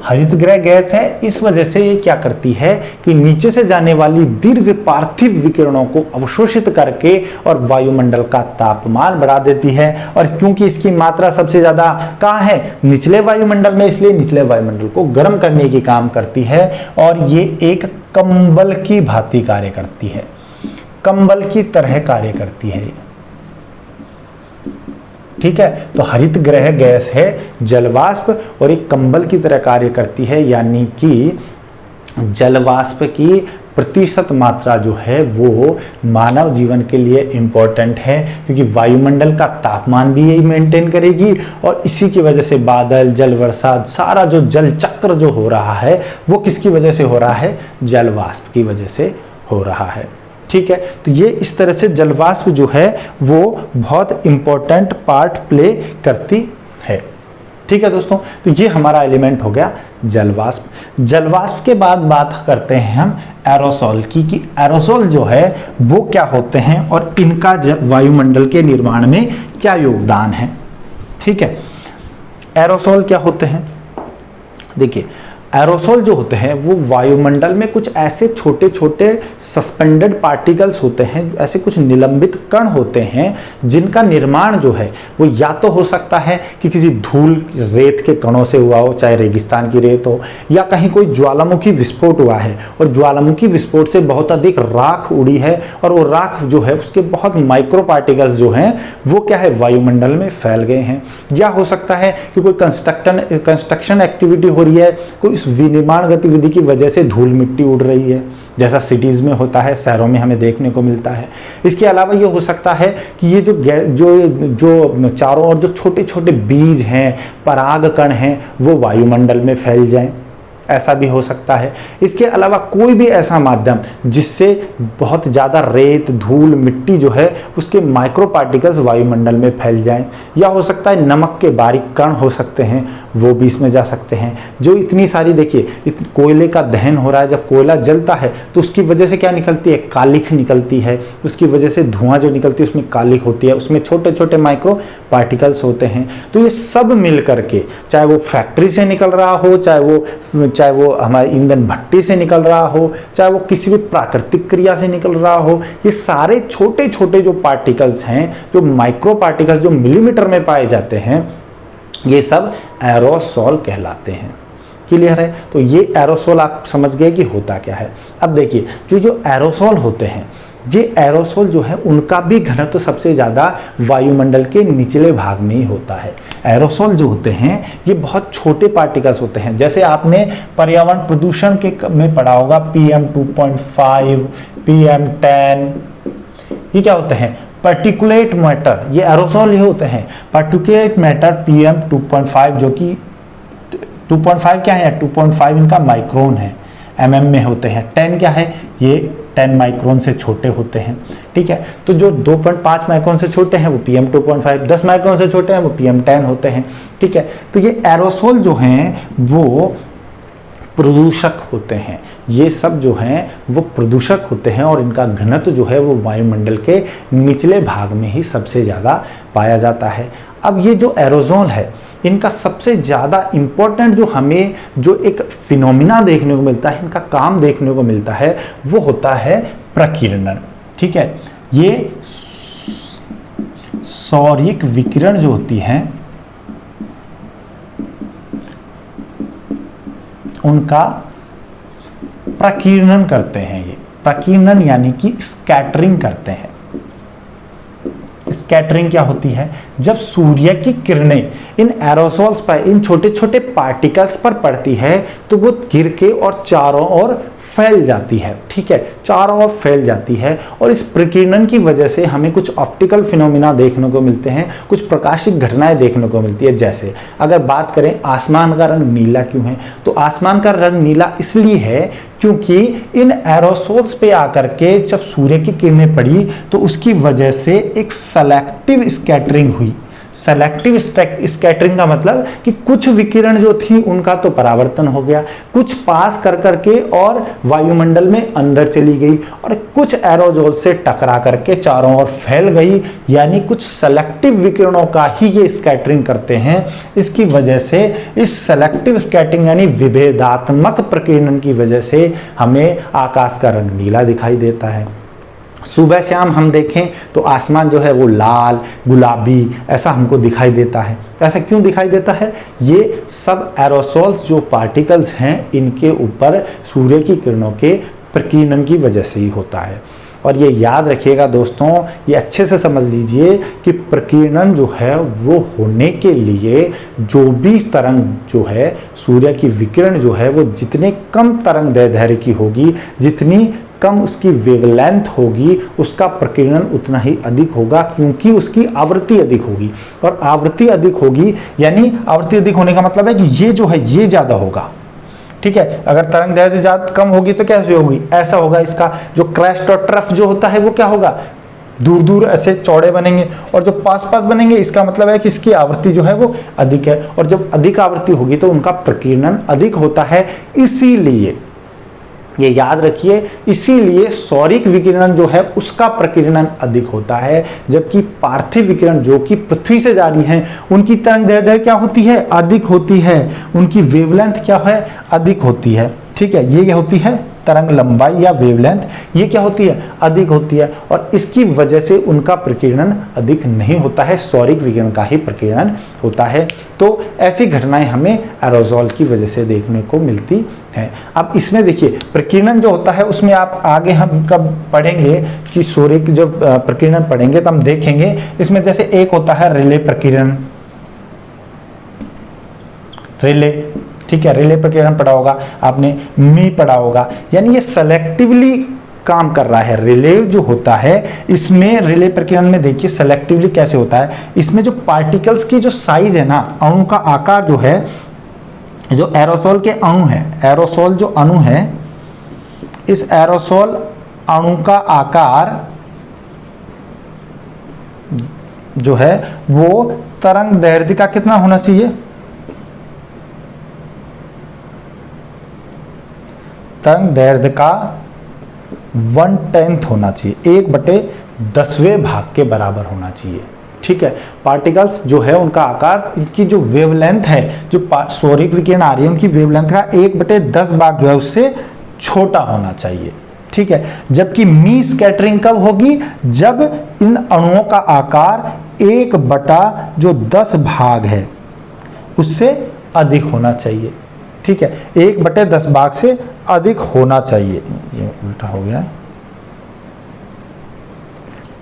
[SPEAKER 1] हरित गृह गैस है, इस वजह से ये क्या करती है कि नीचे से जाने वाली दीर्घ पार्थिव विकिरणों को अवशोषित करके और वायुमंडल का तापमान बढ़ा देती है। और क्योंकि इसकी मात्रा सबसे ज्यादा कहाँ है, निचले वायुमंडल में, इसलिए निचले वायुमंडल को गर्म करने की काम करती है, और ये एक कंबल की भांति कार्य करती है, कंबल की तरह कार्य करती है। ठीक है, तो हरित गृह गैस है जलवाष्प और एक कंबल की तरह कार्य करती है, यानी कि जलवाष्प की प्रतिशत मात्रा जो है वो मानव जीवन के लिए इम्पोर्टेंट है, क्योंकि वायुमंडल का तापमान भी यही मेंटेन करेगी, और इसी की वजह से बादल, जल वर्षा, सारा जो जल चक्र जो हो रहा है वो किसकी वजह से हो रहा है, जलवाष्प की वजह से हो रहा है। ठीक है, तो ये इस तरह से जलवाष्प जो है वो बहुत इंपॉर्टेंट पार्ट प्ले करती है। ठीक है दोस्तों, तो ये हमारा एलिमेंट हो गया जलवाष्प। जलवाष्प के बाद बात करते हैं हम एरोसोल की, कि एरोसोल जो है वो क्या होते हैं और इनका वायुमंडल के निर्माण में क्या योगदान है। ठीक है, एरोसोल क्या होते हैं, देखिए एरोसोल जो होते हैं वो वायुमंडल में कुछ ऐसे छोटे छोटे सस्पेंडेड पार्टिकल्स होते हैं, ऐसे कुछ निलंबित कण होते हैं जिनका निर्माण जो है वो या तो हो सकता है कि किसी धूल रेत के कणों से हुआ हो, चाहे रेगिस्तान की रेत हो, या कहीं कोई ज्वालामुखी विस्फोट हुआ है और ज्वालामुखी विस्फोट से बहुत अधिक राख उड़ी है, और वो राख जो है उसके बहुत माइक्रो पार्टिकल्स जो हैं वो क्या है, वायुमंडल में फैल गए हैं। या हो सकता है कि कोई कंस्ट्रक्शन एक्टिविटी हो रही है, कोई इस विनिर्माण गतिविधि की वजह से धूल मिट्टी उड़ रही है, जैसा सिटीज में होता है, शहरों में हमें देखने को मिलता है। इसके अलावा ये हो सकता है कि ये जो चारों ओर जो छोटे छोटे बीज हैं, पराग कण हैं, वो वायुमंडल में फैल जाएं। ऐसा भी हो सकता है। इसके अलावा कोई भी ऐसा माध्यम जिससे बहुत ज़्यादा रेत, धूल, मिट्टी जो है उसके माइक्रो पार्टिकल्स वायुमंडल में फैल जाएं, या हो सकता है नमक के बारीक कण हो सकते हैं, वो भी इसमें जा सकते हैं। जो इतनी सारी, देखिए कोयले का दहन हो रहा है, जब कोयला जलता है तो उसकी वजह से क्या निकलती है, कालिख निकलती है, उसकी वजह से धुआं जो निकलती है उसमें कालिख होती है, उसमें छोटे छोटे माइक्रो पार्टिकल्स होते हैं। तो ये सब मिल करके, चाहे वो फैक्ट्री से निकल रहा हो, चाहे वो हमारे ईंधन भट्टी से निकल रहा हो, चाहे वो किसी भी प्राकृतिक क्रिया से निकल रहा हो, ये सारे छोटे छोटे जो पार्टिकल्स हैं, जो माइक्रो पार्टिकल्स जो मिलीमीटर में पाए जाते हैं, ये सब एरोसोल कहलाते हैं। क्लियर है? तो ये एरोसोल आप समझ गए कि होता क्या है। अब देखिए जो एरोसोल होते हैं, ये एरोसोल जो है उनका भी घनत्व तो सबसे ज़्यादा वायुमंडल के निचले भाग में ही होता है। एरोसोल जो होते हैं ये बहुत छोटे पार्टिकल्स होते हैं। जैसे आपने पर्यावरण प्रदूषण के में पढ़ा होगा PM 2.5, PM 10, ये क्या होते हैं, पार्टिकुलेट मैटर, ये एरोसोल ही होते हैं। पार्टिकुलेट मैटर PM 2.5, जो कि 2.5 क्या है, 2.5 इनका माइक्रोन है, mm में होते हैं। 10 क्या है, ये 10 माइक्रोन से छोटे होते हैं। ठीक है, तो जो 2.5 माइक्रोन से छोटे हैं वो PM 2.5, 10 माइक्रोन से छोटे हैं वो PM 10 होते हैं। ठीक है, तो ये एरोसोल जो हैं वो प्रदूषक होते हैं। ये सब जो हैं वो प्रदूषक होते हैं और इनका घनत्व जो है वो वायुमंडल के निचले भाग में ही सबसे ज़्यादा पाया जाता है। अब ये जो एरोसोल है, इनका सबसे ज़्यादा इम्पोर्टेंट जो हमें जो एक फिनोमिना देखने को मिलता है, इनका काम देखने को मिलता है, वो होता है प्रकीर्णन। ठीक है, ये सौरिक विकिरण जो होती है उनका प्रकीर्णन करते हैं। ये प्रकीर्णन यानी कि स्कैटरिंग करते हैं। स्कैटरिंग क्या होती है, जब सूर्य की किरणें इन एरोसोल्स पर, इन छोटे छोटे पार्टिकल्स पर पड़ती है तो वो गिर के और चारों ओर फैल जाती है। ठीक है, चारों ओर फैल जाती है और इस प्रकीर्णन की वजह से हमें कुछ ऑप्टिकल फिनोमिना देखने को मिलते हैं, कुछ प्रकाशिक घटनाएं देखने को मिलती है। जैसे अगर बात करें आसमान का रंग नीला क्यों है, तो आसमान का रंग नीला इसलिए है क्योंकि इन एरोसोल्स पे आकर के जब सूर्य की किरणें पड़ी तो उसकी वजह से एक सेलेक्टिव स्कैटरिंग हुई। सेलेक्टिव स्कैटरिंग का मतलब कि कुछ विकिरण जो थी उनका तो परावर्तन हो गया, कुछ पास कर करके और वायुमंडल में अंदर चली गई और कुछ एरोसोल से टकरा करके चारों ओर फैल गई, यानी कुछ सेलेक्टिव विकिरणों का ही ये स्कैटरिंग करते हैं। इसकी वजह से इस सेलेक्टिव स्कैटरिंग यानी विभेदात्मक प्रकीर्णन की वजह से हमें आकाश का रंग नीला दिखाई देता है। सुबह शाम हम देखें तो आसमान जो है वो लाल, गुलाबी ऐसा हमको दिखाई देता है। ऐसा क्यों दिखाई देता है, ये सब एरोसोल्स जो पार्टिकल्स हैं इनके ऊपर सूर्य की किरणों के प्रकीर्णन की वजह से ही होता है। और ये याद रखिएगा दोस्तों, ये अच्छे से समझ लीजिए कि प्रकीर्णन जो है वो होने के लिए जो भी तरंग जो है, सूर्य की विकिरण जो है वो जितने कम तरंग दैर्ध्य की होगी, जितनी कम उसकी वेवलेंथ होगी, उसका प्रकीर्णन उतना ही अधिक होगा, क्योंकि उसकी आवृत्ति अधिक होगी। और आवृत्ति अधिक होगी यानी आवृत्ति अधिक होने का मतलब है कि ये जो है ये ज़्यादा होगा। ठीक है, अगर तरंग दैर्ध्य ज्यादा कम होगी तो कैसे होगी, ऐसा होगा। इसका जो क्रेस्ट और ट्रफ जो होता है वो क्या होगा, दूर दूर ऐसे चौड़े बनेंगे, और जो पास पास बनेंगे इसका मतलब है कि इसकी आवृत्ति जो है वो अधिक है। और जब अधिक आवृत्ति होगी तो उनका प्रकीर्णन अधिक होता है। इसीलिए ये याद रखिए, इसीलिए सौरिक विकिरण जो है उसका प्रकीर्णन अधिक होता है, जबकि पार्थिव विकिरण जो कि पृथ्वी से जारी हैं उनकी तरंग दैर्ध्य क्या होती है, अधिक होती है, उनकी वेवलेंथ क्या है, अधिक होती है। ठीक है, ये क्या होती है, तरंग लंबाई या वेवलेंथ, ये क्या होती है, अधिक होती है, और इसकी वजह से उनका प्रकीर्णन अधिक नहीं होता है, सौरिक विकिरण का ही प्रकीर्णन होता है। तो ऐसी घटनाएं हमें एरोसोल की वजह से देखने को मिलती हैं। अब इसमें देखिए प्रकीर्णन जो होता है उसमें आप आगे हम कब पढ़ेंगे कि सूर्य की जब प्रकीर्णन पढ़ेंगे तो हम देखेंगे इसमें जैसे एक होता है रिले प्रकीर्णन, रिले, ठीक है, रिले प्रकीर्णन पढ़ा होगा आपने, मी पढ़ा होगा, यानी ये सेलेक्टिवली काम कर रहा है। रिले जो होता है इसमें, रिले प्रकीर्णन में देखिए सेलेक्टिवली कैसे होता है, इसमें जो पार्टिकल्स की जो साइज है ना, अणु का आकार जो है जो एरोसोल के अणु है, एरोसोल जो अणु है, इस एरोसोल अणु का आकार जो है वो तरंग दैर्ध्य का कितना होना चाहिए? तरंग दैर्ध्य का 1/10 होना चाहिए, 1/10वें भाग के बराबर होना चाहिए। ठीक है, पार्टिकल्स जो है उनका आकार, इनकी जो वेवलेंथ है, जो सौरिक विकिरण आ रही है उनकी वेवलेंथ का 1/10 भाग जो है उससे छोटा होना चाहिए। ठीक है, जबकि मी स्कैटरिंग कब होगी? जब इन अणुओं का आकार 1/10 भाग है उससे अधिक होना चाहिए। ठीक है, 1/10 भाग से अधिक होना चाहिए। ये उल्टा हो गया।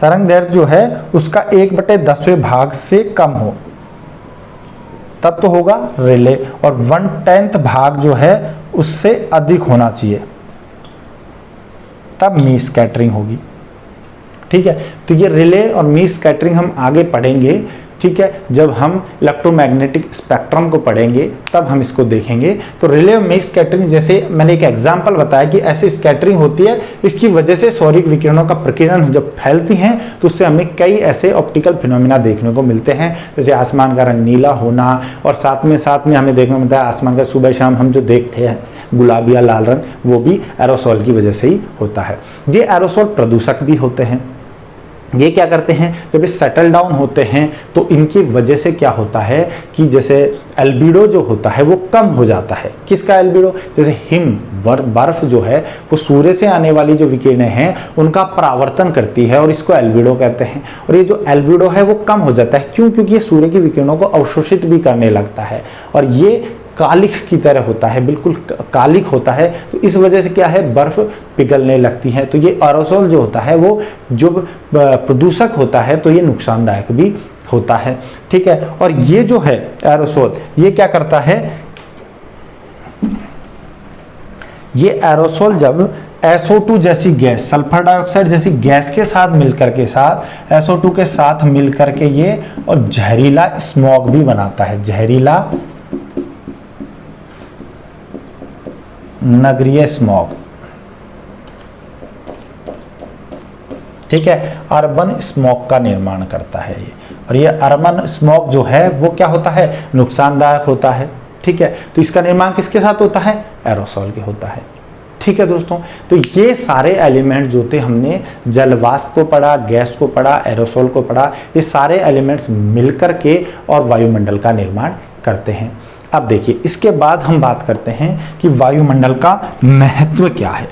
[SPEAKER 1] तरंग दैर्ध्य जो है उसका 1/10वें भाग से कम हो तब तो होगा रिले, और 1/10 भाग जो है उससे अधिक होना चाहिए तब मी स्कैटरिंग होगी। ठीक है, तो ये रिले और मी स्कैटरिंग हम आगे पढ़ेंगे। ठीक है, जब हम इलेक्ट्रोमैग्नेटिक स्पेक्ट्रम को पढ़ेंगे तब हम इसको देखेंगे। तो रिले और मी स्कैटरिंग, जैसे मैंने एक एग्जांपल बताया कि ऐसी स्कैटरिंग होती है, इसकी वजह से सौरिक विकिरणों का प्रकीर्णन जब फैलती हैं तो उससे हमें कई ऐसे ऑप्टिकल फिनोमिना देखने को मिलते हैं, जैसे आसमान का रंग नीला होना, और साथ में हमें देखने को मिलता है आसमान का सुबह शाम हम जो देखते हैं गुलाबी या लाल रंग, वो भी एरोसोल की वजह से ही होता है। ये एरोसोल प्रदूषक भी होते हैं। ये क्या करते हैं, जब ये सेटल डाउन होते हैं तो इनकी वजह से क्या होता है कि जैसे एल्बिडो जो होता है वो कम हो जाता है। किसका एल्बिडो? जैसे बर्फ जो है वो सूर्य से आने वाली जो विकिरणें हैं उनका परावर्तन करती है और इसको एल्बिडो कहते हैं। और ये जो एल्बिडो है वो कम हो जाता है। क्यों? क्योंकि ये सूर्य की विकिरणों को अवशोषित भी करने लगता है और ये कालिख की तरह होता है, बिल्कुल कालिख होता है। तो इस वजह से क्या है, बर्फ पिघलने लगती है। तो ये एरोसोल जो होता है वो जो प्रदूषक होता है तो ये नुकसानदायक भी होता है। ठीक है, और ये जो है एरोसोल, ये क्या करता है, ये एरोसोल जब SO2 जैसी गैस, सल्फर डाइऑक्साइड जैसी गैस के साथ मिलकर के SO2 के साथ मिलकर के ये और जहरीला स्मॉग भी बनाता है, जहरीला नगरीय स्मॉग। ठीक है, अर्बन स्मॉग का निर्माण करता है ये, और ये अर्बन स्मॉग जो है वो क्या होता है, नुकसानदायक होता है। ठीक है, तो इसका निर्माण किसके साथ होता है, एरोसोल के होता है। ठीक है दोस्तों, तो ये सारे एलिमेंट जो थे, हमने जलवाष्प को पढ़ा, गैस को पढ़ा, एरोसोल को पढ़ा, ये सारे एलिमेंट्स मिलकर के और वायुमंडल का निर्माण करते हैं। अब देखिए, इसके बाद हम बात करते हैं कि वायुमंडल का महत्व क्या है।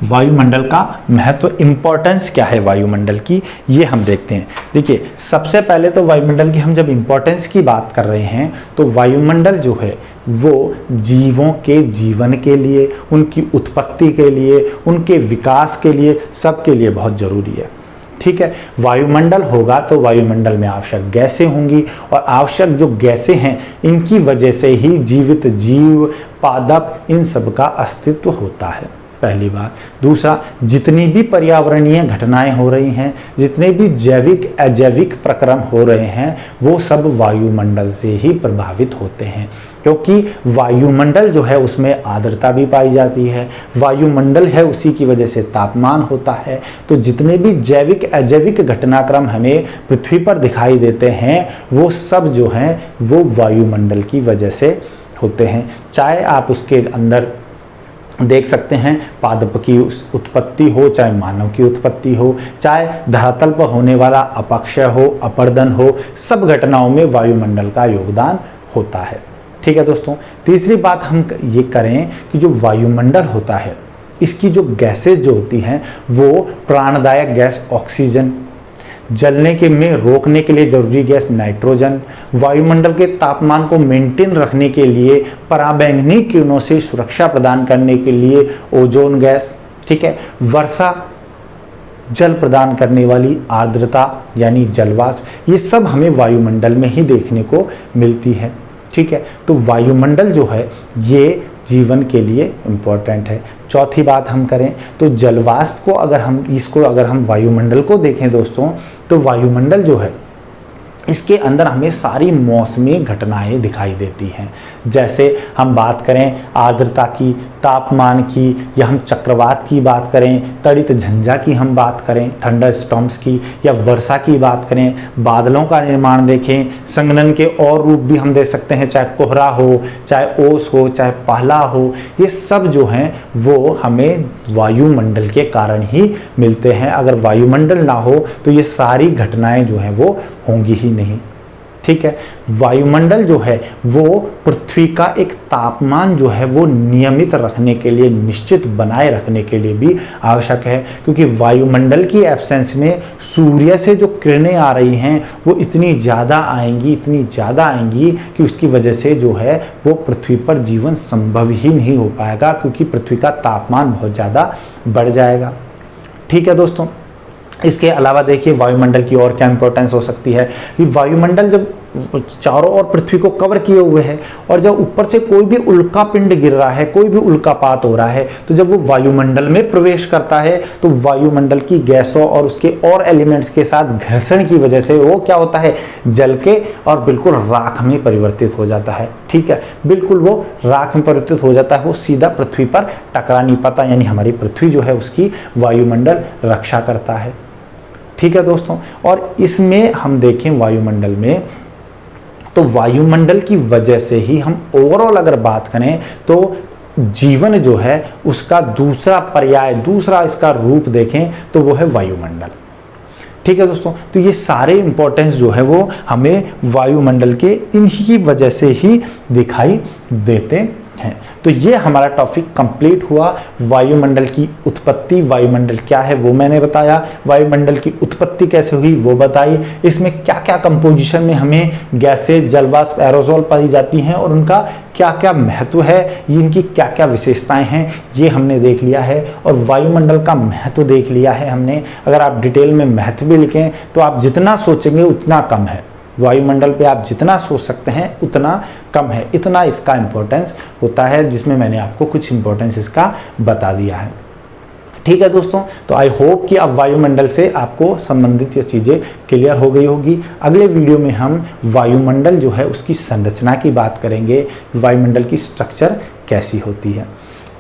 [SPEAKER 1] वायुमंडल का महत्व, इंपॉर्टेंस क्या है वायुमंडल की, ये हम देखते हैं। देखिए, सबसे पहले तो वायुमंडल की हम जब इंपॉर्टेंस की बात कर रहे हैं तो वायुमंडल जो है वो जीवों के जीवन के लिए, उनकी उत्पत्ति के लिए, उनके विकास के लिए, सबके लिए बहुत जरूरी है। ठीक है, वायुमंडल होगा तो वायुमंडल में आवश्यक गैसें होंगी, और आवश्यक जो गैसें हैं इनकी वजह से ही जीवित जीव, पादप, इन सब का अस्तित्व होता है, पहली बात। दूसरा, जितनी भी पर्यावरणीय घटनाएं हो रही हैं, जितने भी जैविक अजैविक प्रक्रम हो रहे हैं, वो सब वायुमंडल से ही प्रभावित होते हैं, क्योंकि वायुमंडल जो है उसमें आर्द्रता भी पाई जाती है, वायुमंडल है उसी की वजह से तापमान होता है। तो जितने भी जैविक अजैविक घटनाक्रम हमें पृथ्वी पर दिखाई देते हैं वो सब जो हैं वो वायुमंडल की वजह से होते हैं। चाहे आप उसके अंदर देख सकते हैं पादप की उत्पत्ति हो, चाहे मानव की उत्पत्ति हो, चाहे धरातल पर होने वाला अपक्षय हो, अपर्दन हो, सब घटनाओं में वायुमंडल का योगदान होता है। ठीक है दोस्तों, तीसरी बात हम ये करें कि जो वायुमंडल होता है इसकी जो गैसें जो होती हैं वो प्राणदायक गैस ऑक्सीजन, जलने के में रोकने के लिए जरूरी गैस नाइट्रोजन, वायुमंडल के तापमान को मेंटेन रखने के लिए पराबैंगनी किरणों से सुरक्षा प्रदान करने के लिए ओजोन गैस, ठीक है, वर्षा जल प्रदान करने वाली आर्द्रता यानी जलवाष्प, ये सब हमें वायुमंडल में ही देखने को मिलती है। ठीक है, तो वायुमंडल जो है ये जीवन के लिए इम्पोर्टेंट है। चौथी बात हम करें तो जलवाष्प को अगर हम वायुमंडल को देखें दोस्तों, तो वायुमंडल जो है इसके अंदर हमें सारी मौसमी घटनाएं दिखाई देती हैं। जैसे हम बात करें आर्द्रता की, तापमान की, या हम चक्रवात की बात करें, तड़ित झंझा की हम बात करें, थंडर स्टॉर्म्स की, या वर्षा की बात करें, बादलों का निर्माण देखें, संघनन के और रूप भी हम दे सकते हैं, चाहे कोहरा हो, चाहे ओस हो, चाहे पहला हो। ये सब जो हैं वो हमें वायुमंडल के कारण ही मिलते हैं। अगर वायुमंडल ना हो तो ये सारी घटनाएं जो हैं वो होंगी ही नहीं। ठीक है, वायुमंडल जो है वो पृथ्वी का एक तापमान जो है वो नियमित रखने के लिए, निश्चित बनाए रखने के लिए भी आवश्यक है, क्योंकि वायुमंडल की एब्सेंस में सूर्य से जो किरणें आ रही हैं वो इतनी ज़्यादा आएंगी कि उसकी वजह से जो है वो पृथ्वी पर जीवन संभव ही नहीं हो पाएगा, क्योंकि पृथ्वी का तापमान बहुत ज़्यादा बढ़ जाएगा। ठीक है दोस्तों, इसके अलावा देखिए वायुमंडल की और क्या इंपॉर्टेंस हो सकती है कि वायुमंडल जब चारों ओर पृथ्वी को कवर किए हुए है और जब ऊपर से कोई भी उल्का पिंड गिर रहा है, कोई भी उल्कापात हो रहा है, तो जब वो वायुमंडल में प्रवेश करता है तो वायुमंडल की गैसों और उसके और एलिमेंट्स के साथ घर्षण की वजह से वो क्या होता है, जल के और बिल्कुल राख में परिवर्तित हो जाता है। ठीक है, बिल्कुल वो राख में परिवर्तित हो जाता है, वो सीधा पृथ्वी पर टकरा नहीं पाता, यानी हमारी पृथ्वी जो है उसकी वायुमंडल रक्षा करता है। ठीक है दोस्तों, और इसमें हम देखें वायुमंडल में, तो वायुमंडल की वजह से ही हम ओवरऑल अगर बात करें तो जीवन जो है उसका दूसरा पर्याय, दूसरा इसका रूप देखें तो वो है वायुमंडल। ठीक है दोस्तों, तो ये सारे इंपॉर्टेंस जो है वो हमें वायुमंडल के इन्हीं की वजह से ही दिखाई देते हैं। तो ये हमारा टॉपिक कंप्लीट हुआ। वायुमंडल की उत्पत्ति, वायुमंडल क्या है वो मैंने बताया, वायुमंडल की उत्पत्ति कैसे हुई वो बताई, इसमें क्या क्या कंपोजिशन में हमें गैसेज, जलवाष्प, एरोसोल पाई जाती हैं और उनका क्या क्या महत्व है, इनकी क्या क्या विशेषताएं हैं, ये हमने देख लिया है। और वायुमंडल का महत्व देख लिया है हमने। अगर आप डिटेल में महत्व भी लिखें तो आप जितना सोचेंगे उतना कम है, वायुमंडल पे आप जितना सोच सकते हैं उतना कम है, इतना इसका इंपॉर्टेंस होता है, जिसमें मैंने आपको कुछ इंपॉर्टेंस इसका बता दिया है। ठीक है दोस्तों, तो आई होप कि अब वायुमंडल से आपको संबंधित ये चीज़ें क्लियर हो गई होगी। अगले वीडियो में हम वायुमंडल जो है उसकी संरचना की बात करेंगे, वायुमंडल की स्ट्रक्चर कैसी होती है।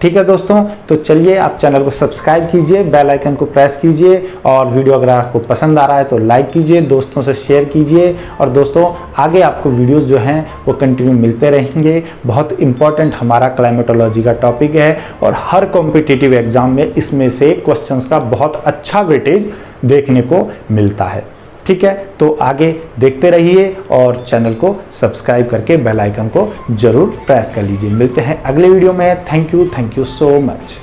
[SPEAKER 1] ठीक है दोस्तों, तो चलिए आप चैनल को सब्सक्राइब कीजिए, बेल आइकन को प्रेस कीजिए, और वीडियो अगर आपको पसंद आ रहा है तो लाइक कीजिए, दोस्तों से शेयर कीजिए। और दोस्तों आगे आपको वीडियोस जो हैं वो कंटिन्यू मिलते रहेंगे। बहुत इंपॉर्टेंट हमारा क्लाइमेटोलॉजी का टॉपिक है और हर कॉम्पिटिटिव एग्जाम में इसमें से क्वेश्चंस का बहुत अच्छा वेटेज देखने को मिलता है। ठीक है, तो आगे देखते रहिए और चैनल को सब्सक्राइब करके बेल आइकन को जरूर प्रेस कर लीजिए। मिलते हैं अगले वीडियो में। Thank you so much.